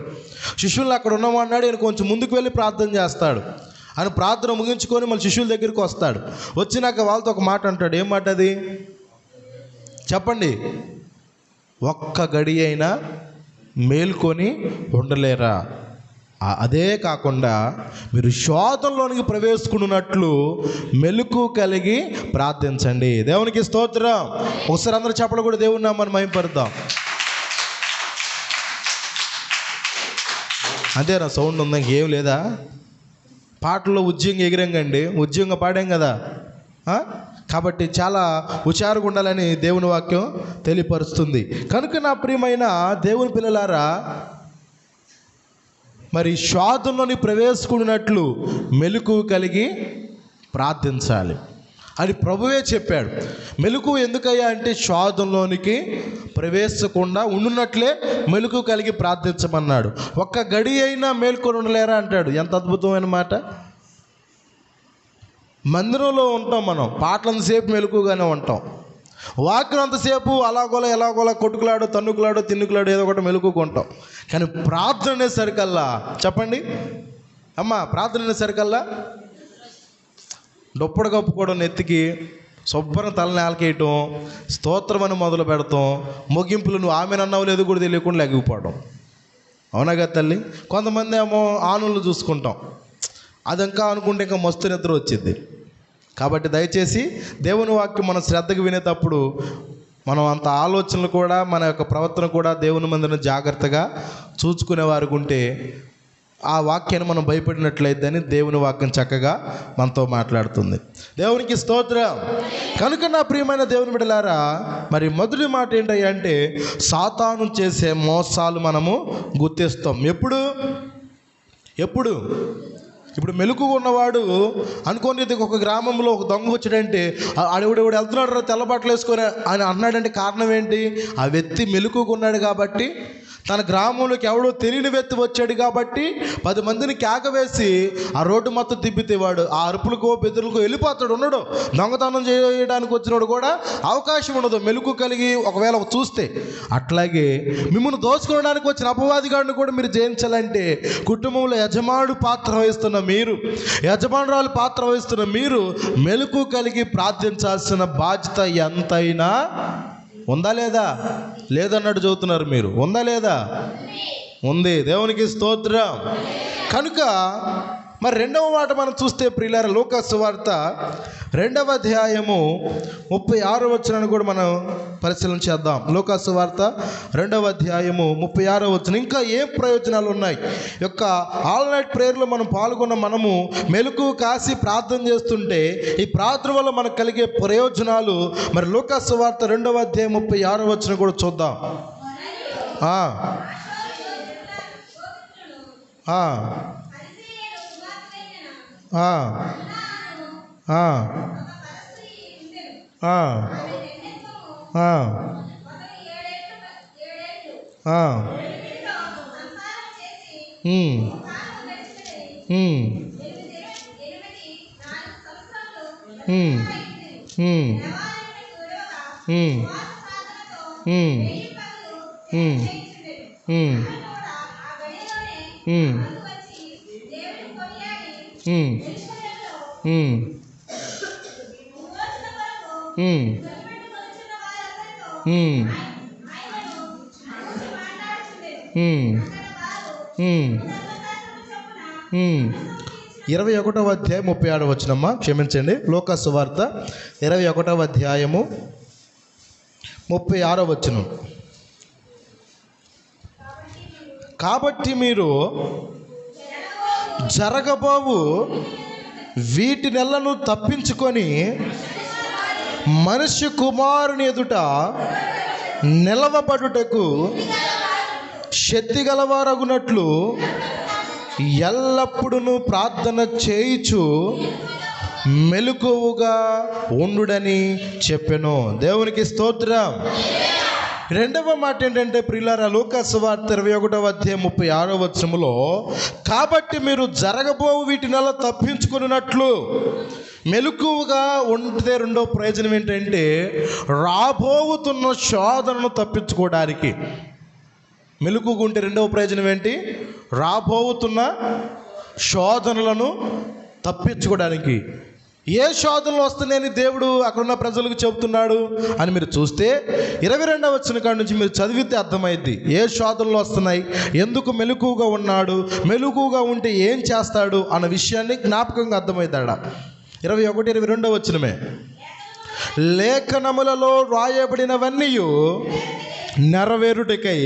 B: శిష్యులు అక్కడ ఉన్నామన్నాడు, ఆయన కొంచెం ముందుకు వెళ్ళి ప్రార్థన చేస్తాడు. ఆయన ప్రార్థన ముగించుకొని మళ్ళీ శిష్యుల దగ్గరికి వస్తాడు. వచ్చినాక వాళ్ళతో ఒక మాట అంటాడు. ఏం మాట అది చెప్పండి? ఒక్క గడి అయినా మేల్కొని ఉండలేరా? అదే కాకుండా మీరు శోధనలోనికి ప్రవేశికున్నట్లు మెలకు కలిగి ప్రార్థించండి. దేవునికి స్తోత్రం. ఒకసారి అందరూ చెప్పలు కూడా దేవుని నామాన్ని మహిమపరుద్దాం. అంతేనా? సౌండ్ ఉందా? ఇంకేం లేదా? పాటల్లో ఉద్యోగం ఎగిరంగండి, ఉద్యోగంగా పాడాం కదా. కాబట్టి చాలా హుషారుగా ఉండాలని దేవుని వాక్యం తెలియపరుస్తుంది. కనుక నా ప్రియమైన దేవుని పిల్లలారా, మరి శోధనలోని ప్రవేశకుడినట్లు మెలకు కలిగి ప్రార్థించాలి అని ప్రభువే చెప్పాడు. మెలకు ఎందుకయ్యా అంటే శోధనలోనికి ప్రవేశకుండా ఉండునట్లే మెలకు కలిగి ప్రార్థించమన్నాడు. ఒక్క గడి అయినా మేల్కొని ఉండలేరా అంటాడు. ఎంత అద్భుతమైన మాట! మందిరంలో ఉంటాం మనం, పాటలంతసేపు మెలకుగానే ఉంటాం, వాక్యం అంతసేపు అలాగోలా ఎలాగోలా కొట్టుకులాడు, తన్నుకులాడు, తిన్నుకులాడు, ఏదో ఒకటి మెలకుకుంటాం. కానీ ప్రార్థన అనేసరికల్లా చెప్పండి ప్రార్థన అనేసరికల్లా డొప్పడు కప్పుకోవడం, నెత్తికి శుభ్రం తల నేలకేయటం, స్తోత్రం అని మొదలు పెడతాం, ముగింపులు నువ్వు ఆమెనన్నావు లేదు కూడా తెలియకుండా లెగిపోవడం. అవునా కదా తల్లి? కొంతమంది ఏమో ఆనులు చూసుకుంటాం, అది ఇంకా అనుకుంటే ఇంకా మస్తు నిద్ర వచ్చింది. కాబట్టి దయచేసి దేవుని వాక్యం మనం శ్రద్ధగా వినేటప్పుడు మనం అంత ఆలోచనలు కూడా, మన యొక్క ప్రవర్తన కూడా దేవుని మందిని జాగ్రత్తగా చూసుకునేవారు ఉంటే ఆ వాక్యాన్ని మనం భయపడినట్లయితే అని దేవుని వాక్యం చక్కగా మనతో మాట్లాడుతుంది. దేవునికి స్తోత్రం. కనుక నా ప్రియమైన దేవుని బిడ్డలారా, మరి మొదటి మాట ఏంటంటే సాతాను చేసే మోసాలు మనము గుర్తిస్తాం. ఎప్పుడు ఇప్పుడు మెలకుగా ఉన్నవాడు అనుకోని ఒక గ్రామంలో ఒక దొంగ వచ్చాడంటే ఆడెవడు వెళ్తున్నాడు తెల్లబట్టలు వేసుకొని అని అన్నాడంటే కారణం ఏంటి? ఆ వ్యక్తి మెలకుగా ఉన్నాడు కాబట్టి, తన గ్రామంలోకి ఎవడో తెలియని వ్యక్తి వచ్చాడు కాబట్టి 10 మందిని కేకవేసి ఆ రోడ్డు మొత్తం తిప్పితేవాడు ఆ అరుపులకో బెదురులకో వెళ్ళిపోతాడు. ఉన్నాడు దొంగతనం చేయడానికి వచ్చినాడు కూడా అవకాశం ఉండదు మెలకు కలిగి ఒకవేళ చూస్తే. అట్లాగే మిమ్మల్ని దోచుకోవడానికి వచ్చిన అపవాదిగాడిని కూడా మీరు జయించాలంటే కుటుంబంలో యజమానుడు పాత్ర వహిస్తున్న మీరు, యజమానురాలు పాత్ర వహిస్తున్న మీరు మెలకు కలిగి ప్రార్థించాల్సిన బాధ్యత ఎంతైనా ఉందా లేదా? లేదన్నట్టు చదువుతున్నారు మీరు. ఉందా లేదా? ఉంది. దేవునికి స్తోత్రం. కనుక మరి రెండవ మాట మనం చూస్తే ప్రియులారా, లూకా సువార్త 2వ అధ్యాయము 36వ వచనాన్ని కూడా మనం పరిశీలన చేద్దాం. లూకా సువార్త 2వ అధ్యాయము 36వ వచనం. ఇంకా ఏం ప్రయోజనాలు ఉన్నాయి? యొక్క ఆల్ నైట్ ప్రేయర్లో మనం పాల్గొన్న మనము మెలకు కాసి ప్రార్థన చేస్తుంటే ఈ ప్రార్థన వల్ల మనకు కలిగే ప్రయోజనాలు మరి లూకా సువార్త 2వ అధ్యాయం 36వ వచనం కూడా చూద్దాం. ఇరవై 21వ అధ్యాయం 36వ వచనమ్మా, క్షమించండి. లూకా సువార్త 21వ అధ్యాయము 36వ వచనం. కాబట్టి మీరు జరగబోవు వీటి నెలను తప్పించుకొని మనుష్య కుమారుని ఎదుట నిలవబడుటకు శక్తి గలవారగునట్లు ఎల్లప్పుడూ ప్రార్థన చేయుచు మెలకువగా ఉండుడని చెప్పెను. దేవునికి స్తోత్రం. రెండవ మాట ఏంటంటే ప్రియులారా, లూకా సువార్త 21వ అధ్యాయం 36వ వచనములో కాబట్టి మీరు జరగబోవు వీటి నెల తప్పించుకున్నట్లు మెలకువగా ఉంటే రెండో ప్రయోజనం ఏంటంటే రాబోతున్న శోధనను తప్పించుకోవడానికి. మెలకుగా ఉంటే రెండవ ప్రయోజనం ఏంటి? రాబోతున్న శోధనలను తప్పించుకోవడానికి. ఏ శోధనలు వస్తున్నాయని దేవుడు అక్కడున్న ప్రజలకు చెబుతున్నాడు అని మీరు చూస్తే 22వ వచనం కాడ నుంచి మీరు చదివితే అర్థమైద్ది. ఏ శోధనలు వస్తున్నాయి, ఎందుకు మెలకువగా ఉన్నాడు, మెలకువగా ఉంటే ఏం చేస్తాడు అన్న విషయాన్ని జ్ఞాపకంగా అర్థమవుతాడ. 21, 22వ వచనమే. లేఖనములలో రాయబడినవన్నీ నెరవేరుటకై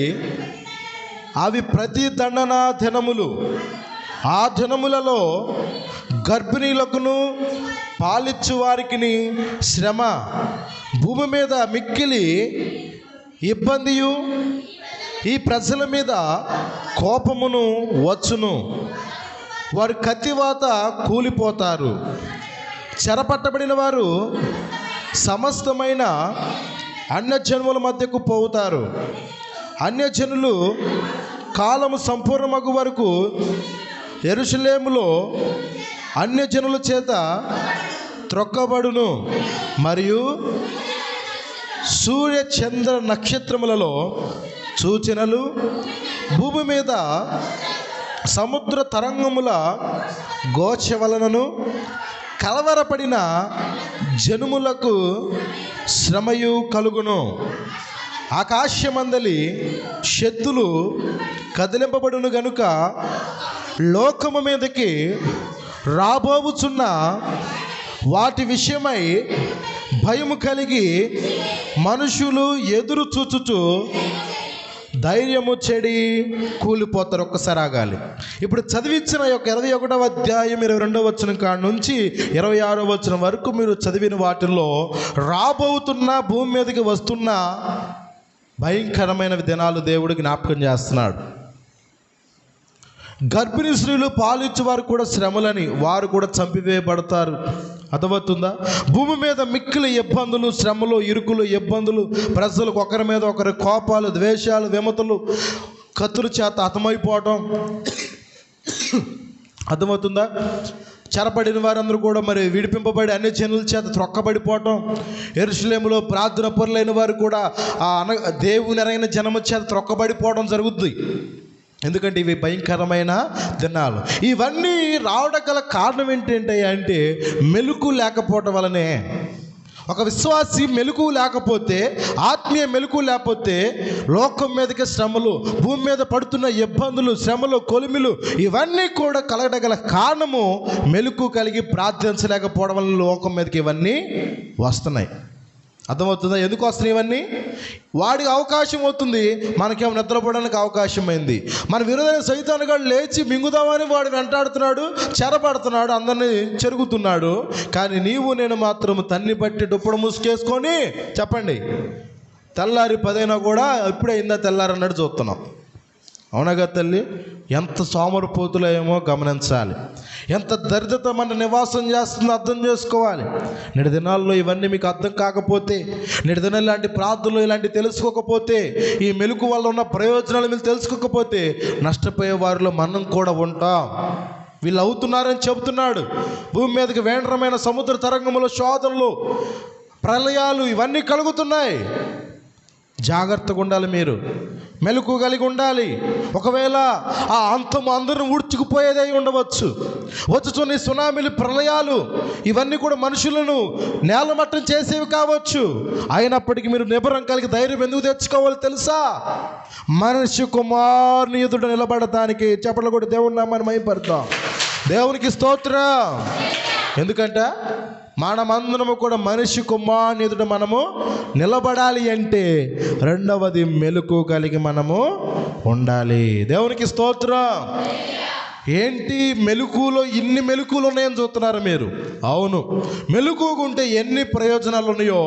B: అవి ప్రతి దండన దినములు, ఆ దినములలో గర్భిణీలకును పాలిచ్చు వారికి శ్రమ, భూమి మీద మిక్కిలి ఇబ్బందియు, ఈ ప్రజల మీద కోపమును వచ్చును. వారు కత్తివాత కూలిపోతారు. చెరపట్టబడిన వారు సమస్తమైన అన్యజనుల మధ్యకు పోతారు. అన్యజనులు కాలము సంపూర్ణమగు వరకు యెరూషలేములో అన్యజనుల చేత త్రొక్కబడును. మరియు సూర్య చంద్ర నక్షత్రములలో సూచనలు, భూమి మీద సముద్ర తరంగముల గోచ వలనను కలవరపడిన జనుములకు శ్రమయు కలుగును. ఆకాశమందలి శక్తులు కదిలింపబడును గనుక లోకము మీదకి రాబోవుచున్న వాటి విషయమై భయము కలిగి మనుషులు ఎదురు చూచుచు ధైర్యము చెడి కూలిపోతారు. ఒక్కసారి ఆగాలి. ఇప్పుడు చదివించిన యొక్క 21వ అధ్యాయం 22వ వచనం కాడ నుంచి 26వ వచనం వరకు మీరు చదివిన వాటిల్లో రాబోతున్న భూమి మీదకి వస్తున్న భయంకరమైన దినాలు దేవుడు జ్ఞాపకం చేస్తున్నాడు. గర్భిణీ స్త్రీలు పాలిచ్చు వారు కూడా శ్రమలని, వారు కూడా చంపివేయబడతారు. అర్థమవుతుందా? భూమి మీద మిక్కిలి ఇబ్బందులు, శ్రమలు, ఇరుకులు, ఇబ్బందులు, ప్రజలకు ఒకరి మీద ఒకరి కోపాలు, ద్వేషాలు, విమతలు, కత్తుల చేత హతమైపోవటం. అర్థమవుతుందా? చెరపడిన వారందరూ కూడా మరి విడిపింపబడి అన్ని జనుల చేత త్రొక్కబడిపోవటం. యెరూషలేములో ప్రార్థన పరులైన వారు కూడా దేవుని ఎరైన జనము చేత త్రొక్కబడిపోవడం జరుగుద్ది. ఎందుకంటే ఇవి భయంకరమైన దినాలు. ఇవన్నీ రావడం గల కారణం ఏంటంటే అంటే మెలకు లేకపోవటం వలనే. ఒక విశ్వాసి మెలకు లేకపోతే, ఆత్మీయ మెలకు లేకపోతే లోకం మీదకి శ్రమలు, భూమి మీద పడుతున్న ఇబ్బందులు, శ్రమలు, కొలిమిలు ఇవన్నీ కూడా కలగడగల కారణము మెలకు కలిగి ప్రార్థించలేకపోవడం వల్ల లోకం మీదకి ఇవన్నీ వస్తున్నాయి. అర్థమవుతుందా? ఎందుకు వస్తున్నాయి ఇవన్నీ? వాడికి అవకాశం అవుతుంది, మనకేమో నిద్రపోవడానికి అవకాశం అయింది. మన విరోధైన సైతానుగాడు లేచి మింగుదామని వాడు వెంటాడుతున్నాడు, చెరపడుతున్నాడు, అందరినీ చెరుగుతున్నాడు. కానీ నీవు నేను మాత్రం తన్ని బట్టి దుప్పడు ముసుకేసుకొని చెప్పండి తెల్లారి 10 కూడా ఇప్పుడే అయిందా తెల్లారి అన్నట్టు చూస్తున్నాం. అవునగా తల్లి? ఎంత సోమరిపోతులేమో గమనించాలి. ఎంత దరిద్రత మన నివాసం చేస్తుందో అర్థం చేసుకోవాలి. నేటి దినాల్లో ఇవన్నీ మీకు అర్థం కాకపోతే, నేటి దినాలు ఇలాంటి ప్రార్థనలు ఇలాంటివి తెలుసుకోకపోతే, ఈ మెలకు వల్ల ఉన్న ప్రయోజనాలు మీరు తెలుసుకోకపోతే నష్టపోయే వారిలో మనం కూడా ఉంటాం. వీళ్ళు అవుతున్నారని చెబుతున్నాడు. భూమి మీదకి వేండ్రమైన సముద్ర తరంగములు, శోధనలు, ప్రళయాలు ఇవన్నీ కలుగుతున్నాయి. జాగ్రత్తగా ఉండాలి. మీరు మెలకు కలిగి ఉండాలి. ఒకవేళ ఆ అంతం అందరిని ఊడ్చుకుపోయేదై ఉండవచ్చు. వచ్చుచున్న సునామీలు, ప్రళయాలు ఇవన్నీ కూడా మనుషులను నేలమట్టం చేసేవి కావచ్చు. అయినప్పటికీ మీరు నిబరం కలిగి ధైర్యం ఎందుకు తెచ్చుకోవాలి తెలుసా? మనిషి కుమారుని ఎదుట నిలబడటానికి. చెప్పలు కూడా దేవుని నామాన్ని మహిమపడతాం. దేవునికి స్తోత్రం. ఎందుకంటే మనమందరము కూడా మనిషి కుమారుని ఎదుట మనము నిలబడాలి అంటే రెండవది మెలకు కలిగి మనము ఉండాలి. దేవునికి స్తోత్రం. ఏంటి మెలకులో ఇన్ని మెలకులు ఉన్నాయని చూస్తున్నారు మీరు? అవును, మెలకు ఉంటే ఎన్ని ప్రయోజనాలు ఉన్నాయో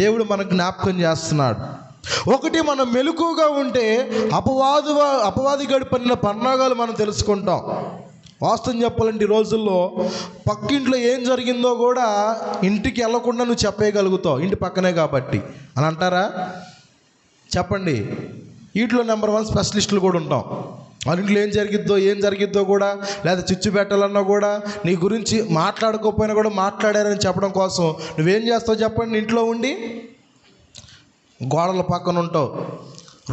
B: దేవుడు మనకు జ్ఞాపకం చేస్తున్నాడు. ఒకటి, మనం మెలకుగా ఉంటే అపవాది గడిపిన పన్నాగాలు మనం తెలుసుకుంటాం. వాస్తవం చెప్పాలంటే ఈ రోజుల్లో పక్కింట్లో ఏం జరిగిందో కూడా ఇంటికి వెళ్ళకుండా నువ్వు చెప్పేయగలుగుతావు, ఇంటి పక్కనే కాబట్టి అని అంటారా? చెప్పండి. వీటిలో నెంబర్ 1 స్పెషలిస్టులు కూడా ఉంటాం. వాళ్ళ ఇంట్లో ఏం జరిగిద్దో కూడా, లేదా చిచ్చు పెట్టాలన్నా కూడా, నీ గురించి మాట్లాడుకోకపోయినా కూడా మాట్లాడారని చెప్పడం కోసం నువ్వేం చేస్తావు చెప్పండి? ఇంట్లో ఉండి గోడల పక్కన ఉంటావు,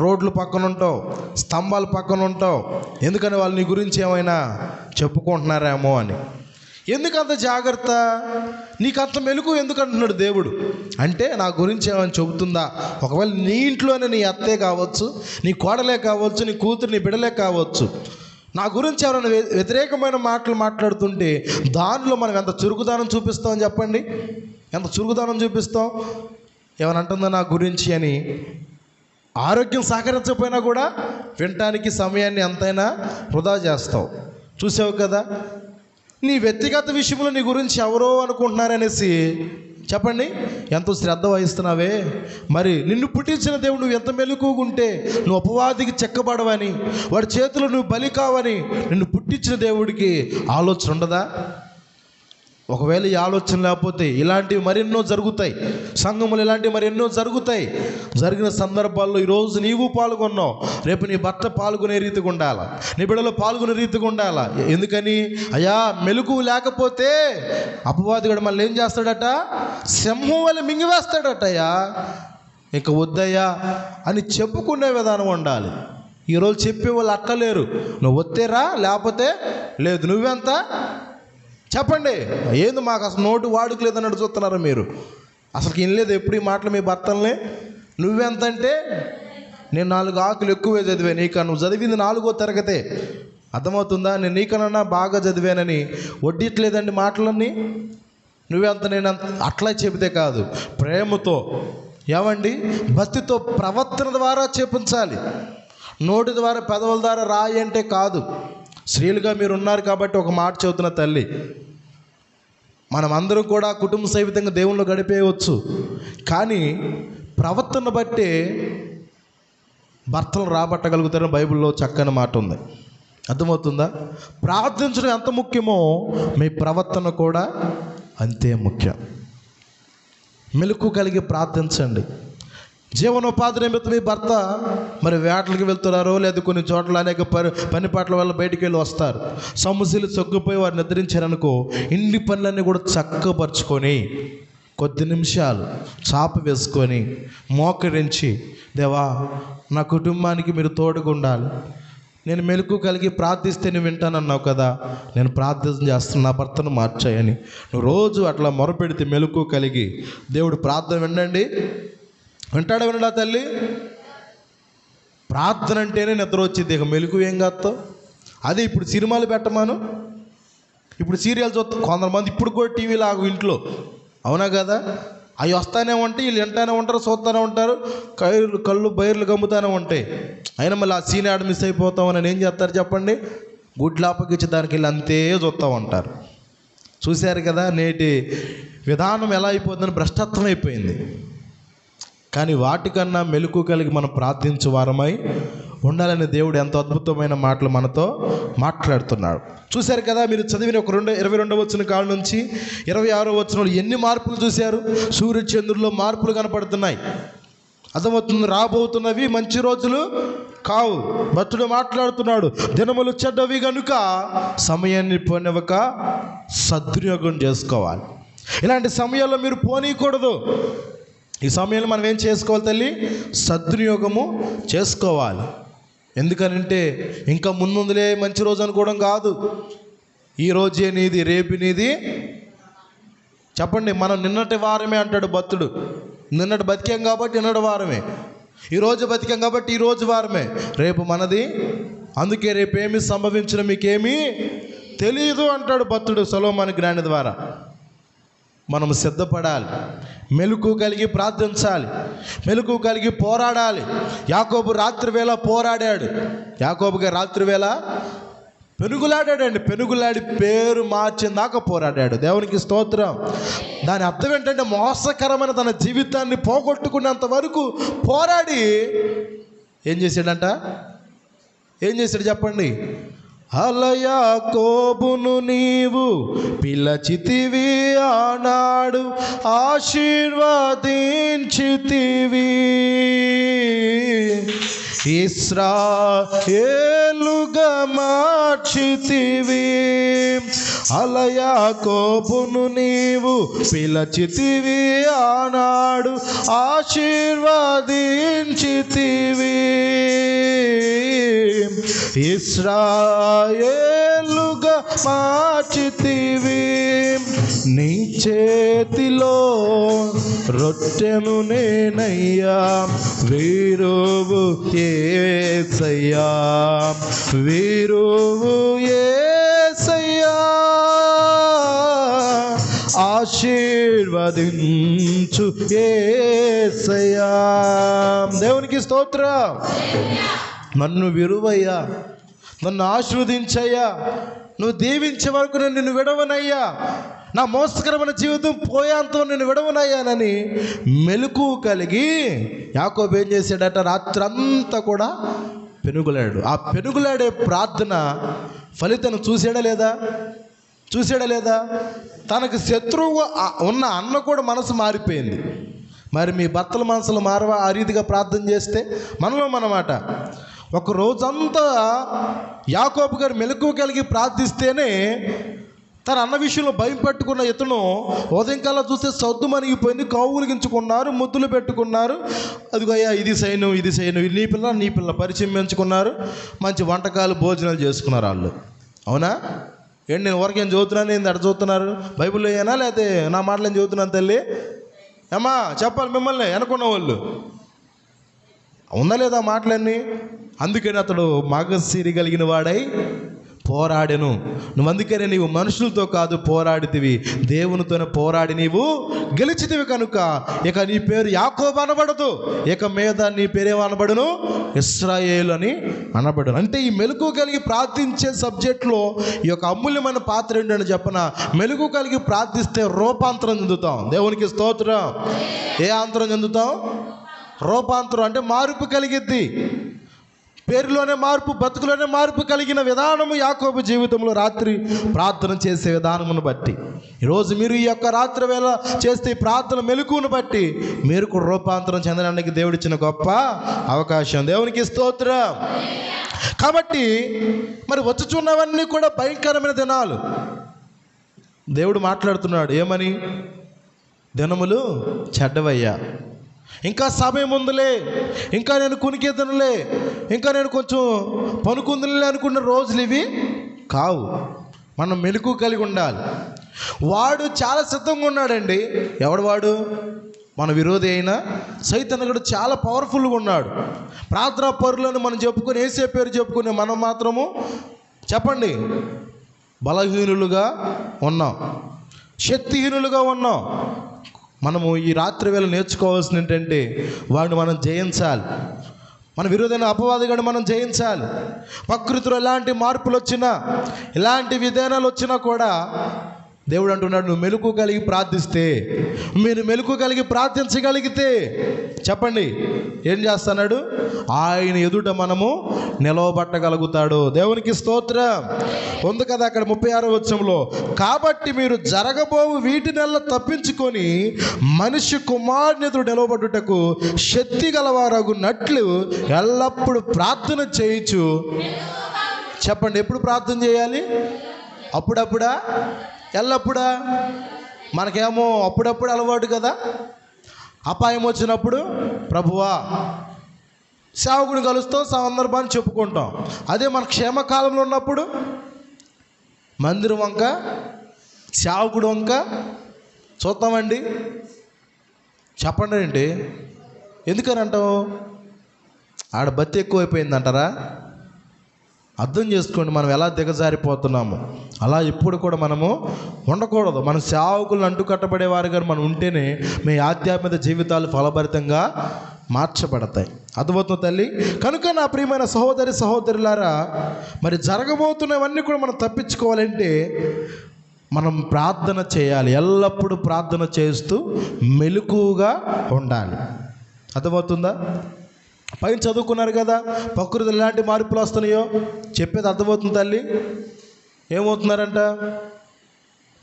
B: రోడ్లు పక్కన ఉంటావు, స్తంభాల పక్కన ఉంటావు. ఎందుకని వాళ్ళు నీ గురించి ఏమైనా చెప్పుకుంటున్నారేమో అని. ఎందుకంత జాగ్రత్త? నీకంత మెలకు ఎందుకు అంటున్నాడు దేవుడు అంటే, నా గురించి ఏమైనా చెబుతుందా? ఒకవేళ నీ ఇంట్లోనే నీ అత్తే కావచ్చు, నీ కోడలే కావచ్చు, నీ కూతురు, నీ బిడ్డలే కావచ్చు, నా గురించి ఎవరైనా వ్యతిరేకమైన మాటలు మాట్లాడుతుంటే దానిలో మనం ఎంత చురుకుదనం చూపిస్తామని చెప్పండి? ఎంత చురుకుదనం చూపిస్తాం? ఏమైనా అంటుందా నా గురించి అని? ఆరోగ్యం సహకరించకపోయినా కూడా వినటానికి సమయాన్ని ఎంతైనా వృధా చేస్తావు. చూసావు కదా? నీ వ్యక్తిగత విషయంలో నీ గురించి ఎవరో అనుకుంటున్నారనేసి చెప్పండి ఎంతో శ్రద్ధ వహిస్తున్నావే. మరి నిన్ను పుట్టించిన దేవుడు నువ్వు ఎంత మెలకుగుంటే నువ్వు అపవాదికి చెక్కబడవని, వాడి చేతులు నువ్వు బలి కావని నిన్ను పుట్టించిన దేవుడికి ఆలోచన ఉండదా? ఒకవేళ ఈ ఆలోచన లేకపోతే ఇలాంటివి మరెన్నో జరుగుతాయి. సంఘములు ఇలాంటివి మరెన్నో జరుగుతాయి. జరిగిన సందర్భాల్లో ఈరోజు నీవు పాల్గొన్నావు, రేపు నీ భర్త పాల్గొనే రీతిగా ఉండాలా, నీ బిడ్డలు పాల్గొనే రీతిగా ఉండాలా. ఎందుకని? అయ్యా మెలకు లేకపోతే అపవాదిగాడు మళ్ళీ ఏం చేస్తాడట? సింహం వల్ల మింగివేస్తాడట. అయ్యా ఇక వద్దయ్యా అని చెప్పుకునే విధానం ఉండాలి. ఈరోజు చెప్పే వాళ్ళు అక్కలేరు. నువ్వు వత్తేరా, లేకపోతే లేదు. నువ్వెంత చెప్పండి? ఏంది మాకు అసలు నోటు వాడుక లేదన్నట్టు చూస్తున్నారు మీరు. అసలు వినలేదు ఎప్పుడు ఈ మాటలు మీ భర్తల్ని? నువ్వెంత అంటే, నేను 4 ఆకులు ఎక్కువే చదివా, నీకన్నా నువ్వు చదివింది 4వ తరగతే. అర్థమవుతుందా? నేను నీకన్నా బాగా చదివానని వడ్డీట్లేదండి మాటలన్నీ. నువ్వెంత నేనంత అట్లా చెబితే కాదు, ప్రేమతో ఏమండి భక్తితో ప్రవర్తన ద్వారా చెప్పించాలి. నోటి ద్వారా పెదవుల ద్వారా రాయి అంటే కాదు. స్త్రీలుగా మీరు ఉన్నారు కాబట్టి ఒక మాట చెబుతున్న తల్లి, మనం అందరం కూడా కుటుంబ సహితంగా దేవుళ్ళు గడిపేయవచ్చు, కానీ ప్రవర్తన బట్టే భర్తలు రాబట్టగలుగుతారని బైబిల్లో చక్కని మాట ఉంది. అర్థమవుతుందా? ప్రార్థించడం ఎంత ముఖ్యమో మీ ప్రవర్తన కూడా అంతే ముఖ్యం. మెలకు కలిగి ప్రార్థించండి. జీవనోపాధి నిమిత్తం మీ భర్త మరి వేటలకు వెళ్తున్నారో లేదా కొన్ని చోట్ల అనేక పని పాటల వల్ల బయటికి వెళ్ళి వస్తారు, సమస్యలు చొక్కుపోయి వారు నిద్రించారనుకో, ఇంటి పనులన్నీ కూడా చక్కపరుచుకొని కొద్ది నిమిషాలు చాప వేసుకొని మోకరించి, దేవా నా కుటుంబానికి మీరు తోడుగా ఉండాలి, నేను మెలకు కలిగి ప్రార్థిస్తే నువ్వు వింటానన్నావు కదా, నేను ప్రార్థన చేస్తున్నా నా భర్తను మార్చాయని నువ్వు రోజు అట్లా మొరపెడితే మెలకు కలిగి దేవుడు ప్రార్థన వినండి. వింటాడా వినడా తల్లి? ప్రార్థన అంటేనే నిద్ర వచ్చింది, ఇక మెలకు ఏం కాస్తావు? అదే ఇప్పుడు సినిమాలు పెట్టమాను, ఇప్పుడు సీరియల్ చూస్తా కొంతమంది ఇప్పుడు కూడా టీవీ లాగు ఇంట్లో, అవునా కదా? అవి వస్తానే ఉంటాయి, వీళ్ళు వింటానే ఉంటారు, చూస్తూనే ఉంటారు, కళ్ళు బైర్లు గమ్ముతానే ఉంటాయి. అయినా మళ్ళీ ఆ సీన్ యాడ్ మిస్ అయిపోతామని ఏం చేస్తారు చెప్పండి? గుడ్లాపకిచ్చి దానికి వెళ్ళి అంతే చూస్తూ ఉంటారు. చూశారు కదా నేటి విధానం ఎలా అయిపోతుందని, భ్రష్టత్వం అయిపోయింది. కానీ వాటికన్నా మెలకు కలిగి మనం ప్రార్థించే వారమై ఉండాలని దేవుడు ఎంతో అద్భుతమైన మాటలు మనతో మాట్లాడుతున్నాడు. చూశారు కదా, మీరు చదివిన ఒక 22వ వచనం కాడ నుంచి 26వ వచనంలో ఎన్ని మార్పులు చూశారు. సూర్యచంద్రుల్లో మార్పులు కనపడుతున్నాయి. అర్థమవుతుంది, రాబోతున్నవి మంచి రోజులు కావు. భక్తుడు మాట్లాడుతున్నాడు, దినములు చెడ్డవి కనుక సమయాన్ని పోనివ్వక సద్వినియోగం చేసుకోవాలి. ఇలాంటి సమయాల్లో మీరు పోనీయకూడదు. ఈ సమయంలో మనం ఏం చేసుకోవాలి తల్లి? సద్వినియోగము చేసుకోవాలి. ఎందుకనంటే ఇంకా ముందులే మంచి రోజు అనుకోవడం కాదు. ఈ రోజే నీది, రేపు నీది. చెప్పండి, మనం నిన్నటి వారమే అంటాడు భక్తుడు. నిన్నటి బతికాం కాబట్టి నిన్నటి వారమే, ఈరోజు బతికాం కాబట్టి ఈరోజు వారమే, రేపు మనది. అందుకే రేపు ఏమి సంభవించిన మీకేమీ తెలియదు అంటాడు భక్తుడు సొలొమోను జ్ఞాని ద్వారా. మనం సిద్ధపడాలి, మెలకు కలిగి ప్రార్థించాలి, మెలకు కలిగి పోరాడాలి. యాకోబు రాత్రి వేళ పోరాడాడు. యాకోబుగా రాత్రి వేళ పెనుగులాడాడండి. పెనుగులాడి పేరు మార్చిన దాకా పోరాడాడు. దేవునికి స్తోత్రం. దాని అర్థం ఏంటంటే మోసకరమైన తన జీవితాన్ని పోగొట్టుకున్నంత వరకు పోరాడి ఏం చేశాడంట? ఏం చేశాడు చెప్పండి? యాకోబును నీవు పిలచితివి, ఆనాడు ఆశీర్వదించితివి, ఇశ్రాయేలుగా మార్చితివి. యాకోబును నీవు పిలచితివి, ఆనాడు ఆశీర్వదించితివి, ఇశ్రాయేలుగా మార్చితివి. నీ చేతిలో రొట్టెను నేనయ్యా, వీరువు యేసయ్యా, వీరువు యేసయ్యా, ఆశీర్వదించు యేసయ్యా. దేవునికి స్తోత్రం. నన్ను విరువయ్యా, నన్ను ఆశీర్వదించయ్యా, నువ్వు దీవించే వరకు నేను నిన్ను విడవనయ్యా, నా మోసకరమైన జీవితం పోయేంత నిన్ను విడవనయ్యానని మెలకు కలిగి యాకోబు ఏం చేశాడట? రాత్రంతా కూడా పెనుగులాడు. ఆ పెనుగులాడే ప్రార్థన ఫలితం చూసాడా లేదా? చూసాడా లేదా? తనకు శత్రువు ఉన్న అన్న కూడా మనసు మారిపోయింది. మరి మీ భర్తల మనసులు మారవా ఆ రీతిగా ప్రార్థన చేస్తే? మనలో మనమాట. ఒక రోజంతా యాకోబు గారు మెలకు కలిగి ప్రార్థిస్తేనే తన అన్న విషయంలో భయం పెట్టుకున్న ఇతను ఉదయం కల్లా చూస్తే సద్దు మనిగిపోయింది, కౌగులిగించుకున్నారు, ముద్దులు పెట్టుకున్నారు. అదిగో అయ్యా ఇది సైను, ఇది సైను, నీ పిల్ల పరిచయం పెంచుకున్నారు, మంచి వంటకాలు భోజనాలు చేసుకున్నారు వాళ్ళు. అవునా? ఏంటి నేను ఊరికేం చదువుతున్నాను, ఏంది అక్కడ చదువుతున్నారు? బైబిల్లో ఏనా లేకపోతే నా మాటలు ఏం చదువుతున్నాను తల్లి? ఏమ్మా చెప్పాలి మిమ్మల్ని అనుకున్న వాళ్ళు ఉందా లేదా మాటలన్నీ? అందుకని అతడు మాగసిరి కలిగిన వాడై పోరాడెను. నువ్వు అందుకనే నీవు మనుషులతో కాదు పోరాడితివి, దేవునితోనే పోరాడి నీవు గెలిచితివి కనుక ఇక నీ పేరు యాకోబు అనబడదు, ఇక మీద నీ పేరు అనబడును ఇశ్రాయేలు అని అనబడును. అంటే ఈ మెలకువ కలిగి ప్రార్థించే సబ్జెక్ట్లో ఈ యొక్క అమూల్యమైన పాత్ర ఏంటని చెప్పన, మెలకువ కలిగి ప్రార్థిస్తే రూపాంతరం చెందుతాం. దేవునికి స్తోత్రం. ఏ అంతరం చెందుతాం? రూపాంతరం అంటే మార్పు కలిగిద్ది. పేరులోనే మార్పు, బతుకులోనే మార్పు కలిగిన విధానము యాకోబు జీవితంలో రాత్రి ప్రార్థన చేసే విధానమును బట్టి, ఈరోజు మీరు ఈ యొక్క రాత్రి వేళ చేస్తే ఈ ప్రార్థన మెలకువను బట్టి మీరు కూడా రూపాంతరం చెందడానికి దేవుడిచ్చిన గొప్ప అవకాశం. దేవునికి స్తోత్రం. కాబట్టి మరి వచ్చుచున్నవన్నీ కూడా భయంకరమైన దినాలు. దేవుడు మాట్లాడుతున్నాడు ఏమని? దినములు చెడ్డవయ్యా, ఇంకా సమయం ఉందిలే, ఇంకా నేను కునికేదనులే, ఇంకా నేను కొంచెం పనుకుందులే అనుకున్న రోజులు ఇవి కావు. మనం మెలకువ కలిగి ఉండాలి. వాడు చాలా సిద్ధంగా ఉన్నాడండి. ఎవడు వాడు? మన విరోధి అయిన సైతానుడు చాలా పవర్ఫుల్గా ఉన్నాడు. ప్రార్థనా పరులను మనం చెప్పుకొని ఏసే పేరు చెప్పుకునే మనం మాత్రము చెప్పండి బలహీనులుగా ఉన్నాం, శక్తిహీనులుగా ఉన్నాం. మనము ఈ రాత్రి వేళ నేర్చుకోవాల్సింది ఏంటంటే వాడిని మనం జయించాలి. మన విరోధైన అపవాదిగాని మనం జయించాలి. ప్రకృతిలో ఎలాంటి మార్పులు వచ్చినా, ఎలాంటి విధానాలు వచ్చినా కూడా దేవుడు అంటున్నాడు, నువ్వు మెలకువ కలిగి ప్రార్థిస్తే, మీరు మెలకువ కలిగి ప్రార్థించగలిగితే చెప్పండి ఏం చేస్తున్నాడు? ఆయన ఎదుట మనము నిలవబట్టగలుగుతాడు. దేవునికి స్తోత్రం. ఉంది కదా అక్కడ 36వ వచనంలో, కాబట్టి మీరు జరగబోవు వీటినెల్లా తప్పించుకొని మనిషి కుమారుని ఎదురు నిలవబడుటకు శక్తి గలవారగునట్లు ఎల్లప్పుడూ ప్రార్థన చేయొచ్చు. చెప్పండి, ఎప్పుడు ప్రార్థన చేయాలి? అప్పుడప్పుడా? ఎల్లప్పుడా? మనకేమో అప్పుడప్పుడు అలవాటు కదా. అపాయం వచ్చినప్పుడు ప్రభువా సేవకుని కలుస్తాం, సందర్భాన్ని చెప్పుకుంటాం. అదే మన క్షేమకాలంలో ఉన్నప్పుడు మందిరం వంక, సేవకుడు వంక చూద్దామండి. చెప్పండి ఏంటి? ఎందుకని అంటావు? ఆడ బత్తి ఎక్కువైపోయిందంటారా? అర్థం చేసుకోండి, మనం ఎలా దిగజారిపోతున్నాము. అలా ఎప్పుడు కూడా మనము ఉండకూడదు. మన సేవకులను అంటుకట్టబడేవారుగా మనం ఉంటేనే మీ ఆధ్యాత్మిక జీవితాలు ఫలభరితంగా మార్చబడతాయి. అర్థమవుతుంది తల్లి? కనుక నా ప్రియమైన సహోదరి సహోదరులారా, మరి జరగబోతున్నవన్నీ కూడా మనం తప్పించుకోవాలంటే మనం ప్రార్థన చేయాలి. ఎల్లప్పుడూ ప్రార్థన చేస్తూ మెలకువగా ఉండాలి. అర్థమవుతుందా? పైన చదువుకున్నారు కదా, ప్రకృతిలో ఎలాంటి మార్పులు వస్తున్నాయో చెప్పేది అర్థమవుతుంది తల్లి. ఏమవుతున్నారంట?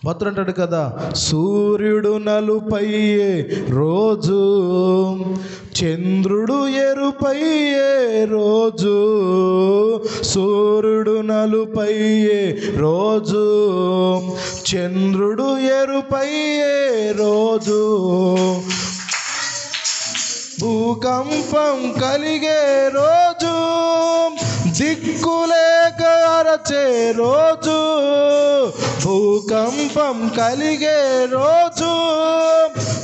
B: భద్రుడు అంటాడు కదా, సూర్యుడు నలుపయ్యే రోజు, చంద్రుడు ఎరుపయ్యే రోజు, సూర్యుడు నలుపయ్యే రోజు, చంద్రుడు ఎరుపయ్యే రోజు, భూకంపం కలిగే రోజు, దిక్కులేక అరచే రోజు, భూకంపం కలిగే రోజు,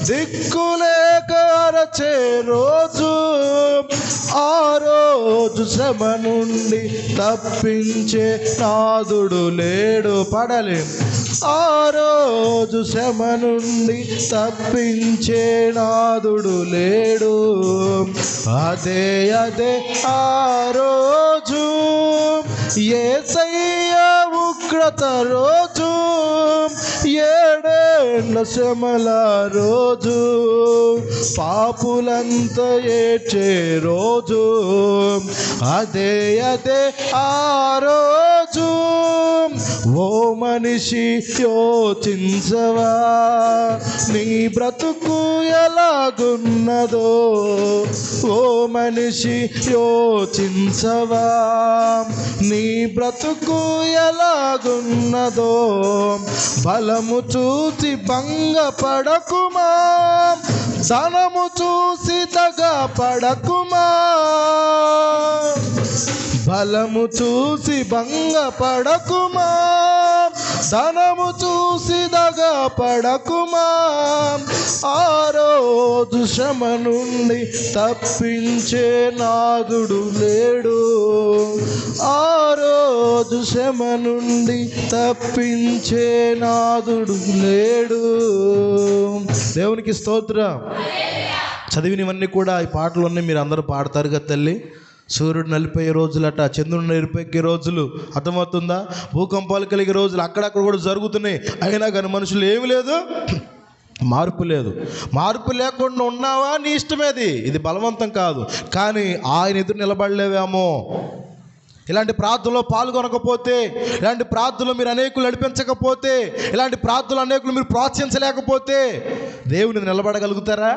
B: దిక్కులేక అరచే రోజు, ఆ రోజు శ్రమ నుండి తప్పించే నాదుడు లేడు. పడలే. ఆ రోజు శ్రమ నుండి తప్పించే నాదుడు లేడు. అదే అదే ఆ రోజు, యేసయ్య ఉగ్రత రోజు, ఏడేళ్ల శ్రమల రోజు, పాపులంతా ఏడ్చే రోజు. అదే అదే ఆ రోజు. ఓ మనిషి యోచించవా, నీ బ్రతుకు ఎలాగున్నదో. ఓ మనిషి యోచించవా, నీ బ్రతుకు ఎలాగున్నదో. బలము చూసి భంగపడకుమా, ధనము చూసి దగపడకుమా, బలము చూసి భంగపడకుమా, ధనము చూసి దగా పడకుమా, ఆ రోజు శ్రమ నుండి తప్పించే నాదుడు లేడు, ఆ రోజు శ్రమ నుండి తప్పించే నాదుడు లేడు. దేవునికి స్తోత్రం. చదివినవన్నీ కూడా ఈ పాటలు ఉన్నాయి, మీరు అందరూ పాడతారు కదా తల్లి. సూర్యుడు నలిపోయే రోజులట, చంద్రుడు నలిపెక్కే రోజులు, అర్థమవుతుందా? భూకంపాలు కలిగే రోజులు అక్కడక్కడ కూడా జరుగుతున్నాయి. అయినా కానీ మనుషులు ఏమి లేదు, మార్పు లేదు. మార్పు లేకుండా ఉన్నావా నీ ఇష్టమేది, ఇది బలవంతం కాదు. కానీ ఆయన ఎదురు నిలబడలేవేమో. ఇలాంటి ప్రార్థనలో పాల్గొనకపోతే, ఇలాంటి ప్రార్థనలో మీరు అనేకులు నడిపించకపోతే, ఇలాంటి ప్రార్థనలు అనేకులు మీరు ప్రోత్సహించలేకపోతే దేవుని నిలబడగలుగుతారా?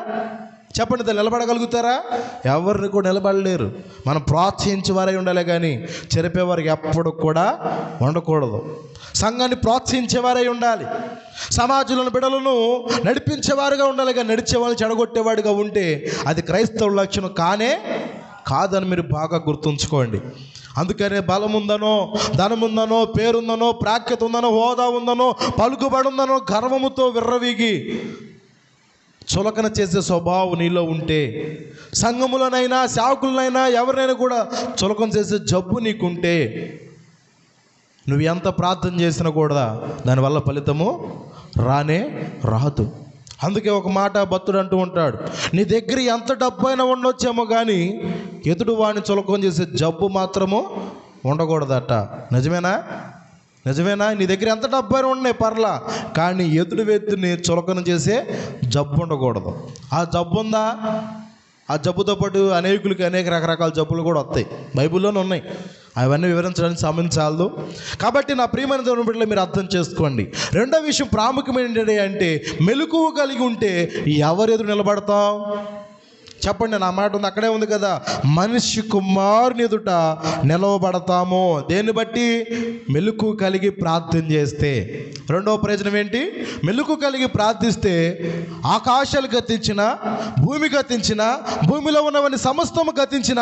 B: చెప్పండి, నిలబడగలుగుతారా? ఎవరిని కూడా నిలబడలేరు. మనం ప్రోత్సహించేవారై ఉండాలి కానీ చెరిపేవారికి ఎప్పుడు కూడా ఉండకూడదు. సంఘాన్ని ప్రోత్సహించేవారై ఉండాలి. సమాజంలోని బిడ్డలను నడిపించేవారుగా ఉండాలి కానీ నడిచేవాళ్ళు చెడగొట్టేవాడిగా ఉంటే అది క్రైస్తవ లక్షణం కాదని మీరు బాగా గుర్తుంచుకోండి. అందుకనే బలం ఉందనో, ధనం ఉందనో, పేరుందనో, ప్రాఖ్యత ఉందనో, హోదా ఉందనో, పలుకుబడి ఉందనో గర్వముతో విర్రవీగి చులకన చేసే స్వభావం నీలో ఉంటే, సంఘములనైనా సేవకులనైనా ఎవరినైనా కూడా చులకన చేసే జబ్బు నీకుంటే, నువ్వు ఎంత ప్రార్థన చేసినా కూడా దానివల్ల ఫలితము రాదు. అందుకే ఒక మాట భక్తుడు అంటూ ఉంటాడు, నీ దగ్గర ఎంత డబ్బు అయినా ఉండొచ్చేమో కానీ ఎదుటి వాడిని చులకన చేసే జబ్బు మాత్రము ఉండకూడదట. నిజమేనా? నీ దగ్గర ఎంత డబ్బు అయినా ఉన్నాయి పర్లా, కానీ ఎదుటి వ్యక్తిని చులకన చేసే జబ్బు ఉండకూడదు. ఆ జబ్బు ఉందా? ఆ జబ్బుతో పాటు అనేకులకి అనేక రకరకాల జబ్బులు కూడా వస్తాయి, బైబిల్లోనే ఉన్నాయి. అవన్నీ వివరించడానికి సమయం చాలదు. కాబట్టి నా ప్రియమైన దేవుని బిడ్డలు మీరు అర్థం చేసుకోండి. రెండో విషయం ప్రాముఖ్యమైన ఏంటంటే అంటే మెలకువ కలిగి ఉంటే ఎవరు ఎదురు నిలబడతాం? చెప్పండి, నా మాట ఉంది, అక్కడే ఉంది కదా. మనిషి కుమారుని ఎదుట నిలవబడతాము. దేన్ని బట్టి? మెలకువ కలిగి ప్రార్థన చేస్తే. రెండవ ప్రయోజనం ఏంటి? మెలకువ కలిగి ప్రార్థిస్తే ఆకాశాలు గతించిన, భూమి గతించిన, భూమిలో ఉన్నవన్నీ సమస్తము గతించిన,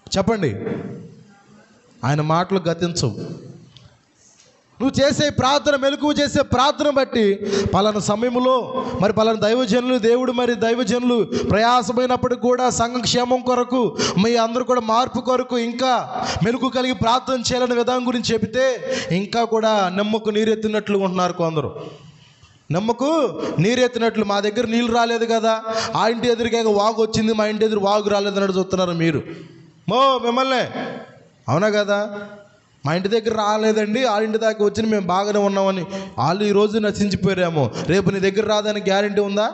B: చెప్పండి, ఆయన మాటలు గతించవు. నువ్వు చేసే ప్రార్థన, మెలకువ చేసే ప్రార్థన బట్టి పలానా సమయంలో మరి పలానా దైవజనులు, దేవుడు మరి దైవజనులు ప్రయాసమైనప్పటికీ కూడా సంఘ క్షేమం కొరకు, మీ అందరూ కూడా మార్పు కొరకు ఇంకా మెలకువ కలిగి ప్రార్థన చేయాలనే విధానం గురించి చెబితే ఇంకా కూడా నెమ్మకు నీరెత్తినట్లు ఉంటున్నారు కొందరు. నమ్మకు నీరెత్తినట్లు, మా దగ్గర నీళ్ళు రాలేదు కదా, ఆ ఇంటి ఎదురుగా వాగు వచ్చింది, మా ఇంటి ఎదురు వాగు రాలేదు అన్నట్టు చూస్తున్నారు మీరు. మిమ్మల్ని అవునా కదా? మా ఇంటి దగ్గర రాలేదండి, ఆ ఇంటి దాకా వచ్చి మేము బాగానే ఉన్నామని వాళ్ళు ఈరోజు నశించిపోయారేమో, రేపు నీ దగ్గర రాదని గ్యారెంటీ ఉందా?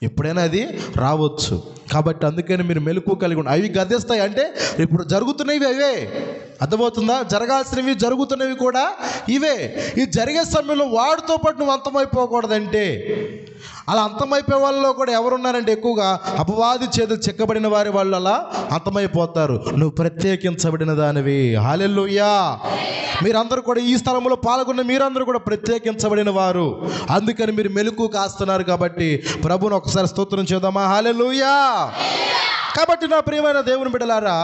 B: ఎప్పుడైనా అది రావచ్చు. కాబట్టి అందుకని మీరు మెలకువ కలిగి ఉండి, అవి గతిస్తాయి అంటే ఇప్పుడు జరుగుతున్నవి అవే, అర్థమవుతుందా? జరగాల్సినవి జరుగుతున్నవి కూడా ఇవే. ఈ జరిగే సమయంలో వాడితో పాటు నువ్వు అంతమైపోకూడదంటే, అలా అంతమైపోయే వాళ్ళలో కూడా ఎవరున్నారంటే ఎక్కువగా అపవాది చేతులు చెక్కబడిన వాళ్ళు అలా అంతమైపోతారు. నువ్వు ప్రత్యేకించబడిన దానివి. హల్లెలూయా. మీరందరూ కూడా ఈ స్థలంలో పాల్గొన్న మీరందరూ కూడా ప్రత్యేకించబడిన వారు. అందుకని మీరు మెలకువ కాస్తున్నారు. కాబట్టి ప్రభువును ఒకసారి స్తోత్రం చేద్దామా? హల్లెలూయా. కాబట్టి నా ప్రియమైన దేవుని బిడ్డలారా,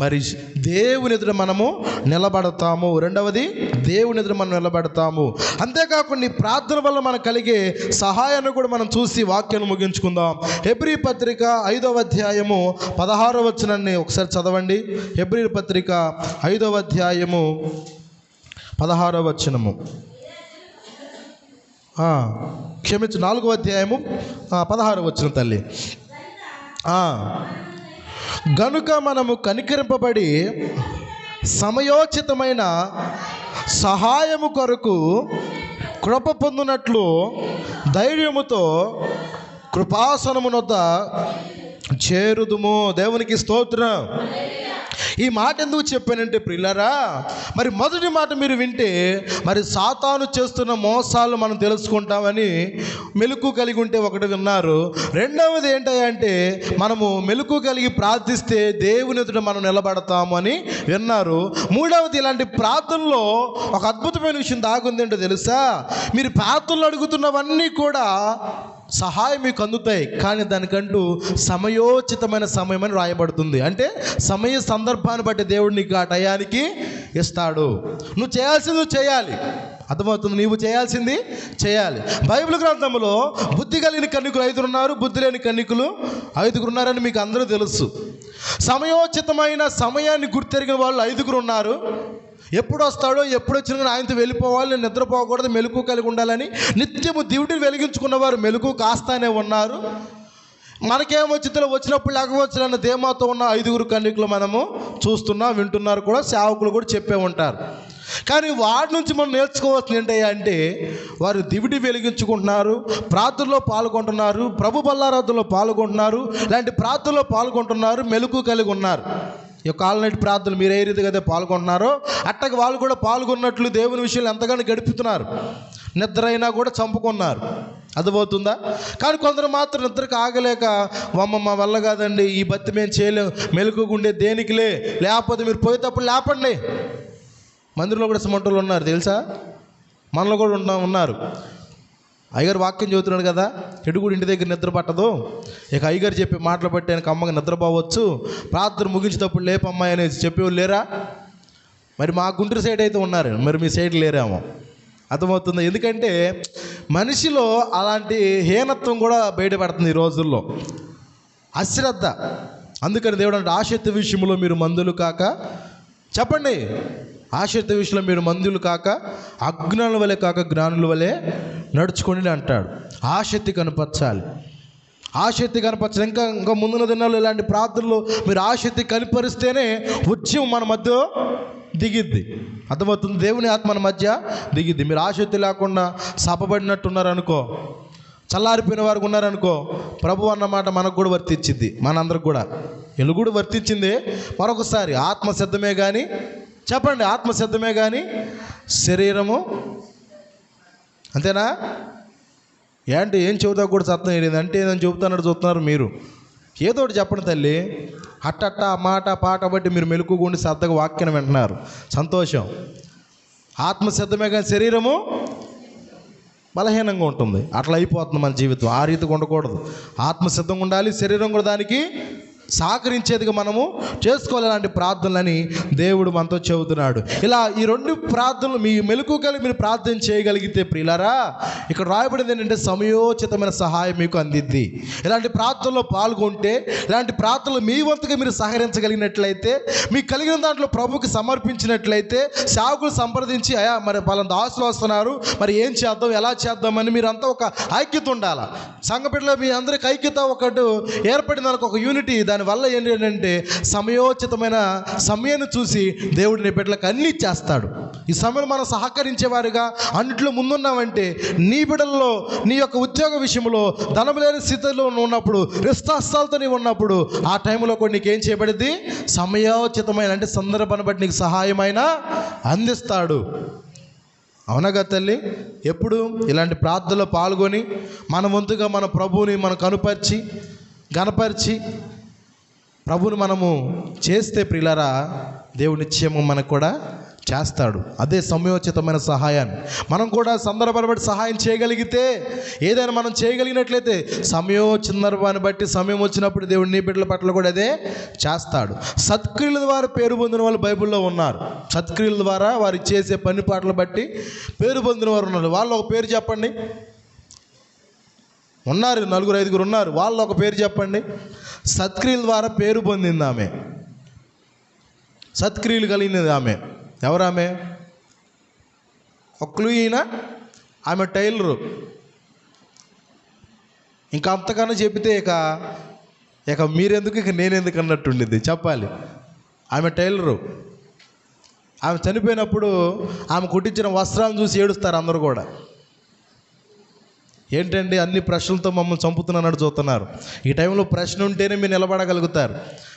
B: మరి దేవుని ఎదుట మనము నిలబడతాము. రెండవది, దేవుని ఎదుట మనం నిలబడతాము. అంతేకాకుండా ఈ ప్రార్థన వల్ల మనకు కలిగే సహాయాన్ని కూడా మనం చూసి వాక్యాన్ని ముగించుకుందాం. హెబ్రీ పత్రిక 5వ అధ్యాయము 16వ వచనాన్ని ఒకసారి చదవండి. హెబ్రీ పత్రిక 5వ అధ్యాయము 16వ వచనము, క్షమించు, 4వ అధ్యాయము 16వ వచనం తల్లి. గనుక మనము కనికరింపబడి సమయోచితమైన సహాయము కొరకు కృప పొందునట్లు ధైర్యముతో కృపాసనమునొద్ద చేరుదుము. దేవునికి స్తోత్రం. ఈ మాట ఎందుకు చెప్పానంటే ప్రియులారా, మరి మొదటి మాట మీరు వింటే మరి సాతాను చేస్తున్న మోసాలు మనం తెలుసుకుంటామని మెలకువ కలిగి ఉంటే ఒకటి విన్నారు. రెండవది ఏంటంటే మనము మెలకువ కలిగి ప్రార్థిస్తే దేవుని ఎదుట మనం నిలబడతాము అని విన్నారు. మూడవది, ఇలాంటి ప్రార్థనలో ఒక అద్భుతమైన విషయం దాగుంది ఏంటో తెలుసా? మీరు ప్రార్థనలు అడుగుతున్నవన్నీ కూడా సహాయం మీకు అందుతాయి, కానీ దానికంటూ సమయోచితమైన సమయం అని రాయబడుతుంది. అంటే సమయ సందర్భాన్ని బట్టి దేవుడు నీకు ఆ టయానికి ఇస్తాడు. నువ్వు చేయాల్సింది నువ్వు చేయాలి. అర్థమవుతుంది? నీవు చేయాల్సింది చేయాలి. బైబిల్ గ్రంథంలో బుద్ధి కలిగిన కన్యకులు 5 ఉన్నారు, బుద్ధి లేని కన్యకులు 5 ఉన్నారని మీకు అందరూ తెలుసు. సమయోచితమైన సమయాన్ని గుర్తెరిగిన వాళ్ళు 5 ఉన్నారు. ఎప్పుడు వస్తాడో, ఎప్పుడు వచ్చినా ఆయనతో వెళ్ళిపోవాలి, నిద్రపోకూడదు, మెలకు కలిగి ఉండాలని నిత్యము దివిటిని వెలిగించుకున్నవారు మెలకు కాస్తానే ఉన్నారు. మనకేమొచ్చితే వచ్చినప్పుడు లేకపోవచ్చునన్న ధీమాతో ఉన్న 5 కన్యకులు మనము చూస్తున్నాం, వింటున్నారు కూడా, సేవకులు కూడా చెప్పే ఉంటారు. కానీ వాటి నుంచి మనం నేర్చుకోవాల్సింది ఏంటంటే వారు దివిటి వెలిగించుకుంటున్నారు, ప్రార్థనలో పాల్గొంటున్నారు, ప్రభు బల్లారాధనలో పాల్గొంటున్నారు, ఇలాంటి ప్రార్థనలో పాల్గొంటున్నారు, మెలకు కలిగి ఉన్నారు. ఈ యొక్క ఆల్నైట్ ప్రార్థనలు మీరు ఏ రీతిగా అయితే పాల్గొంటున్నారో అట్టకి వాళ్ళు కూడా పాల్గొన్నట్లు దేవుని విషయాలు ఎంతగానో గడుపుతున్నారు. నిద్ర అయినా కూడా చంపుకున్నారు. అర్థమవుతుందా? కానీ కొందరు మాత్రం నిద్రకు ఆగలేక, మా వల్ల కాదండి, ఈ బతి మేము చేయలేము, మెలకుగుండే దేనికిలే, లేకపోతే మీరు పోయేటప్పుడు లేపండి. మందిరంలో కూడా సమంటలు ఉన్నారు తెలుసా, మనలో కూడా ఉన్నారు. అయ్యగారు వాక్యం చదువుతున్నాడు కదా, ఎడుగుడు ఇంటి దగ్గర నిద్ర పట్టదు, ఇక అయ్యగారు చెప్పే మాటలు బట్టి ఆయనకు అమ్మగా నిద్రపోవచ్చు, ప్రార్థన ముగించేటప్పుడు లేపమ్మాయి అనేది చెప్పేవాళ్ళు లేరా? మరి మా గుంటూరు సైడ్ అయితే ఉన్నారు, మరి మీ సైడ్ లేరేమో. అర్థమవుతుంది? ఎందుకంటే మనిషిలో అలాంటి హీనత్వం కూడా బయటపడుతుంది ఈ రోజుల్లో, అశ్రద్ధ. అందుకని దేవుడు అంటే ఆసక్తి విషయంలో మీరు మందులు కాక, చెప్పండి, ఆసక్తి విషయంలో మీరు మందులు కాక అజ్ఞానుల వలె కాక జ్ఞానుల వలె నడుచుకొని అంటాడు. ఆసక్తి కనపరచాలి, ఆసక్తి కనపరచాలి. ఇంకా ముందున్న దినాల్లో ఇలాంటి ప్రార్థనలు మీరు ఆసక్తి కనపరిస్తేనే ఉద్యమం మన మధ్య దిగిద్ది. అర్థమవుతుంది? దేవుని ఆత్మ మన మధ్య దిగిద్ది. మీరు ఆసక్తి లేకుండా సపబడినట్టున్నారనుకో, చల్లారిపోయిన వారికి ఉన్నారనుకో, ప్రభు అన్నమాట మనకు కూడా వర్తించింది, మనందరికి కూడా. వీళ్ళు కూడా వర్తించింది. మరొకసారి ఆత్మసిద్ధమే కానీ, చెప్పండి, ఆత్మసిద్ధమే కానీ శరీరము అంతేనా? ఏంటి ఏం చెబుతా కూడా సత్తం ఏంటి అంటే ఏదని చెబుతానని చూస్తున్నారు మీరు. ఏదో ఒకటి చెప్పండి తల్లి. అట్టట్ట మాట పాట బట్టి మీరు మెలుకుగుండి శ్రద్ధగా వాక్యాన్ని వింటున్నారు, సంతోషం. ఆత్మసిద్ధమే కానీ శరీరము బలహీనంగా ఉంటుంది. అట్లా అయిపోతుంది మన జీవితం. ఆ రీతిగా ఉండకూడదు. ఆత్మసిద్ధంగా ఉండాలి, శరీరం కూడా దానికి సహకరించేదిగా మనము చేసుకోవాలి. అలాంటి ప్రార్థనలని దేవుడు మనతో చెబుతున్నాడు. ఇలా ఈ 2 ప్రార్థనలు మీ మెలకు కలిగి మీరు ప్రార్థన చేయగలిగితే ప్రియులారా, ఇక్కడ రాయబడింది ఏంటంటే సమయోచితమైన సహాయం మీకు అందిద్ది. ఇలాంటి ప్రార్థనలో పాల్గొంటే, ఇలాంటి ప్రార్థనలు మీ వంతుగా మీరు సహకరించగలిగినట్లయితే, మీకు కలిగిన దాంట్లో ప్రభుకి సమర్పించినట్లయితే, సేవకులు సంప్రదించి అయా మరి పలానా దాసులు వస్తున్నారు, మరి ఏం చేద్దాం, ఎలా చేద్దామని మీరంతా ఒక ఐక్యత ఉండాలి. సంఘ బిడ్డలో మీ అందరికి ఐక్యత ఒకటి ఏర్పడిన దానికి ఒక యూనిటీ. దానివల్ల ఏంటంటే సమయోచితమైన సమయాన్ని చూసి దేవుడు నీ బిడ్డలకు అన్నీ చేస్తాడు. ఈ సమయంలో మనం సహకరించేవారుగా అన్నింటిలో ముందున్నామంటే, నీ బిడ్డల్లో నీ యొక్క ఉద్యోగ విషయంలో ధనం లేని స్థితిలో ఉన్నప్పుడు, రిస్తాస్తాలతో నీవు ఉన్నప్పుడు, ఆ టైంలో కూడా నీకేం చేయబడింది? సమయోచితమైన అంటే సందర్భాన్ని బట్టి నీకు సహాయమైన అందిస్తాడు. అవునగా తల్లి? ఎప్పుడు ఇలాంటి ప్రార్థనలో పాల్గొని మన వంతుగా మన ప్రభువుని మనం కనుపరిచి గణపరిచి ప్రభుని మనము చేస్తే ప్రియులారా, దేవుడు నిశ్చయము మనకు కూడా చేస్తాడు. అదే సమయోచితమైన సహాయాన్ని మనం కూడా సందర్భాన్ని బట్టి సహాయం చేయగలిగితే, ఏదైనా మనం చేయగలిగినట్లయితే సందర్భాన్ని బట్టి సమయం వచ్చినప్పుడు దేవుడు నీ బిడ్డల పట్ల కూడా అదే చేస్తాడు. సత్క్రియల ద్వారా పేరు పొందిన వాళ్ళు బైబిల్లో ఉన్నారు. సత్క్రియల ద్వారా వారు చేసే పని పాటలు బట్టి పేరు పొందిన వారు ఉన్నారు. వాళ్ళు ఒక పేరు చెప్పండి. ఉన్నారు 4-5 ఉన్నారు. వాళ్ళు ఒక పేరు చెప్పండి. సత్క్రియల ద్వారా పేరు పొందింది ఆమె, సత్క్రియలు కలిగినది ఆమె. ఎవరామె? ఒక క్లూ అయినా ఆమె టైలరు. ఇంకా అంతకన్నా చెబితే ఇక మీరెందుకు ఇక నేనెందుకు అన్నట్టుండిద్ది. చెప్పాలి. ఆమె టైలరు. ఆమె చనిపోయినప్పుడు ఆమె కుట్టించిన వస్త్రాలను చూసి ఏడుస్తారు అందరూ కూడా. ఏంటండి అన్ని ప్రశ్నలతో మమ్మల్ని చంపుతున్నానని చూస్తున్నారు. ఈ టైంలో ప్రశ్న ఉంటేనే మీరు నిలబడగలుగుతారు.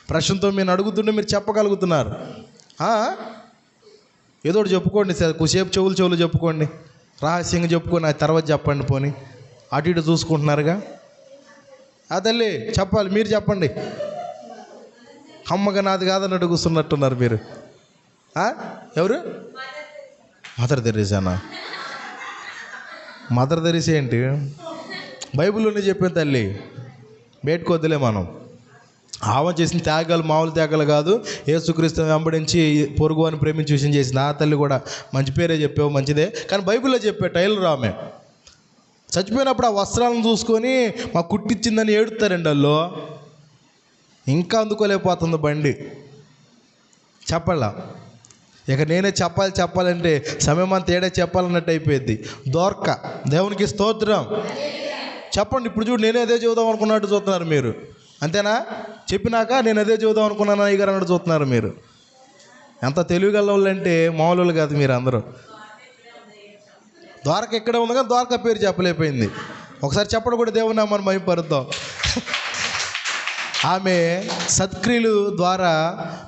B: ప్రశ్నతో మీరు అడుగుతుంటే మీరు చెప్పగలుగుతున్నారు. ఏదో ఒకటి చెప్పుకోండి సార్, కుసేపు చెవులు చెప్పుకోండి, రహస్యంగా చెప్పుకొని ఆ తర్వాత చెప్పండి. పోని అటు ఇటు చూసుకుంటున్నారుగా. తల్లి చెప్పాలి, మీరు చెప్పండి. అమ్మగా నాది కాదని కూర్చున్నట్టున్నారు మీరు. ఎవరు? మదర్ తెరీసానా? మదర్ తెరీసా ఏంటి? బైబిల్లోనే చెప్పే తల్లి, బయటకు వద్దులే మనం. ఆమె చేసిన త్యాగాలు మామూలు త్యాగాలు కాదు. యేసుక్రీస్తుని వెంబడించి పొరుగు అని ప్రేమించి విషయం చేసింది. ఆ తల్లి కూడా మంచి పేరే చెప్పావు, మంచిదే. కానీ బైబిల్లో చెప్పే టైలర్ ఆమె చచ్చిపోయినప్పుడు ఆ వస్త్రాలను చూసుకొని మాకు కుట్టించిందని ఏడుతారండి వాళ్ళు. ఇంకా అందుకోలేకపోతుంది బండి. చెప్పాలా? ఇక నేనే చెప్పాలంటే సమయం అంతా ఏడే చెప్పాలన్నట్టు అయిపోయింది. దోర్క, దేవునికి స్తోత్రం. చెప్పండి. ఇప్పుడు చూడు, నేనే అదే చెబుదాం అనుకున్నట్టు చూస్తున్నారు మీరు. అంతేనా? చెప్పినాక నేను అదే చెబుదాం అనుకున్నాను అయ్యగారు అన్నట్టు చూస్తున్నారు మీరు. ఎంత తెలివిగల వాళ్ళు అంటే మామూలు కాదు మీరు అందరూ. ద్వారక ఎక్కడే ఉంది కానీ ద్వారక పేరు చెప్పలేకపోయింది. ఒకసారి చెప్పడం కూడా దేవుని నామాన్ని మహిమపరుద్దాం. ఆమె సత్క్రియలు ద్వారా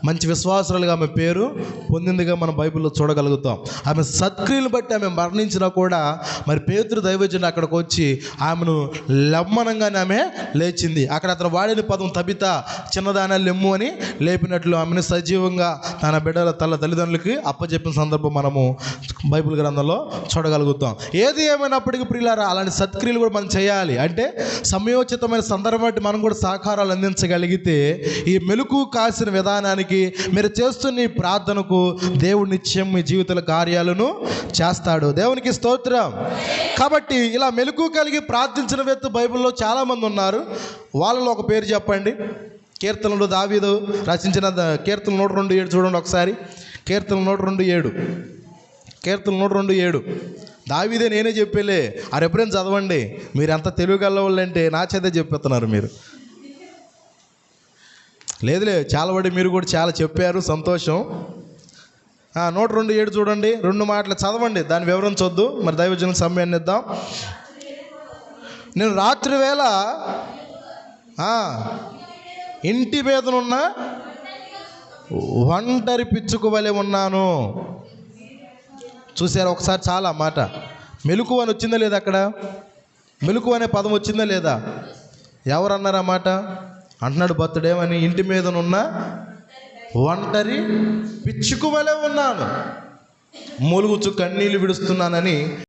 B: మంచి విశ్వాసులుగా ఆమె పేరు పొందిందిగా మనం బైబిల్లో చూడగలుగుతాం. ఆమె సత్క్రియలు బట్టి ఆమె మరణించినా కూడా మరి పేతురు దైవజనుడు అక్కడికి వచ్చి ఆమెను లెమ్మనంగానే ఆమె లేచింది. అక్కడ అతను వాడిన పదం తబిత, చిన్నదాన లెమ్ము అని లేపినట్లు ఆమెను సజీవంగా తన బిడ్డల తల్లిదండ్రులకి అప్పచెప్పిన సందర్భం మనము బైబిల్ గ్రంథంలో చూడగలుగుతాం. ఏది ఏమైనప్పటికీ ప్రియులారా, అలాంటి సత్క్రియలు కూడా మనం చేయాలి. అంటే సమయోచితమైన సందర్భం బట్టి మనం కూడా సహకారాలు అందించగలిగితే ఈ మెలుకు కాసిన విధానానికి, మీరు చేస్తున్న ఈ ప్రార్థనకు దేవుడు నిత్యం మీ జీవితాల కార్యాలను చేస్తాడు. దేవునికి స్తోత్రం. కాబట్టి ఇలా మెలుకు కలిగి ప్రార్థించిన వ్యక్తి బైబిల్లో చాలామంది ఉన్నారు. వాళ్ళలో ఒక పేరు చెప్పండి. కీర్తనలు దావీదు రచించిన కీర్తన 102:7 చూడండి ఒకసారి. కీర్తన 102:7. కీర్తన 102:7 దావీదే, నేనే చెప్పేలే. ఆ రెఫరెన్స్ చదవండి. మీరు ఎంత తెలివిగల వాళ్ళంటే నా చేతే చెప్పేస్తున్నారు మీరు. లేదులే, చాలా పడి మీరు కూడా చాలా చెప్పారు, సంతోషం. 102:7 చూడండి. 2 మాటలు చదవండి, దాని వివరించొద్దు. మరి దైవజనుల సమయాన్ని ఇద్దాం. నేను రాత్రి వేళ ఇంటి మీదనున్న ఒంటరి పిచ్చుకు వలె ఉన్నాను. చూసారా ఒకసారి? చాలా మాట మెలుకు అని వచ్చిందా లేదా? అక్కడ మెలుకు అనే పదం వచ్చిందా లేదా? ఎవరన్నారా మాట? అంటున్నాడు భక్తుడేమని, ఇంటి మీదనున్న ఒంటరి పిచ్చుకు వలె ఉన్నాను, మూలుగుచు కన్నీళ్ళు విడుస్తున్నానని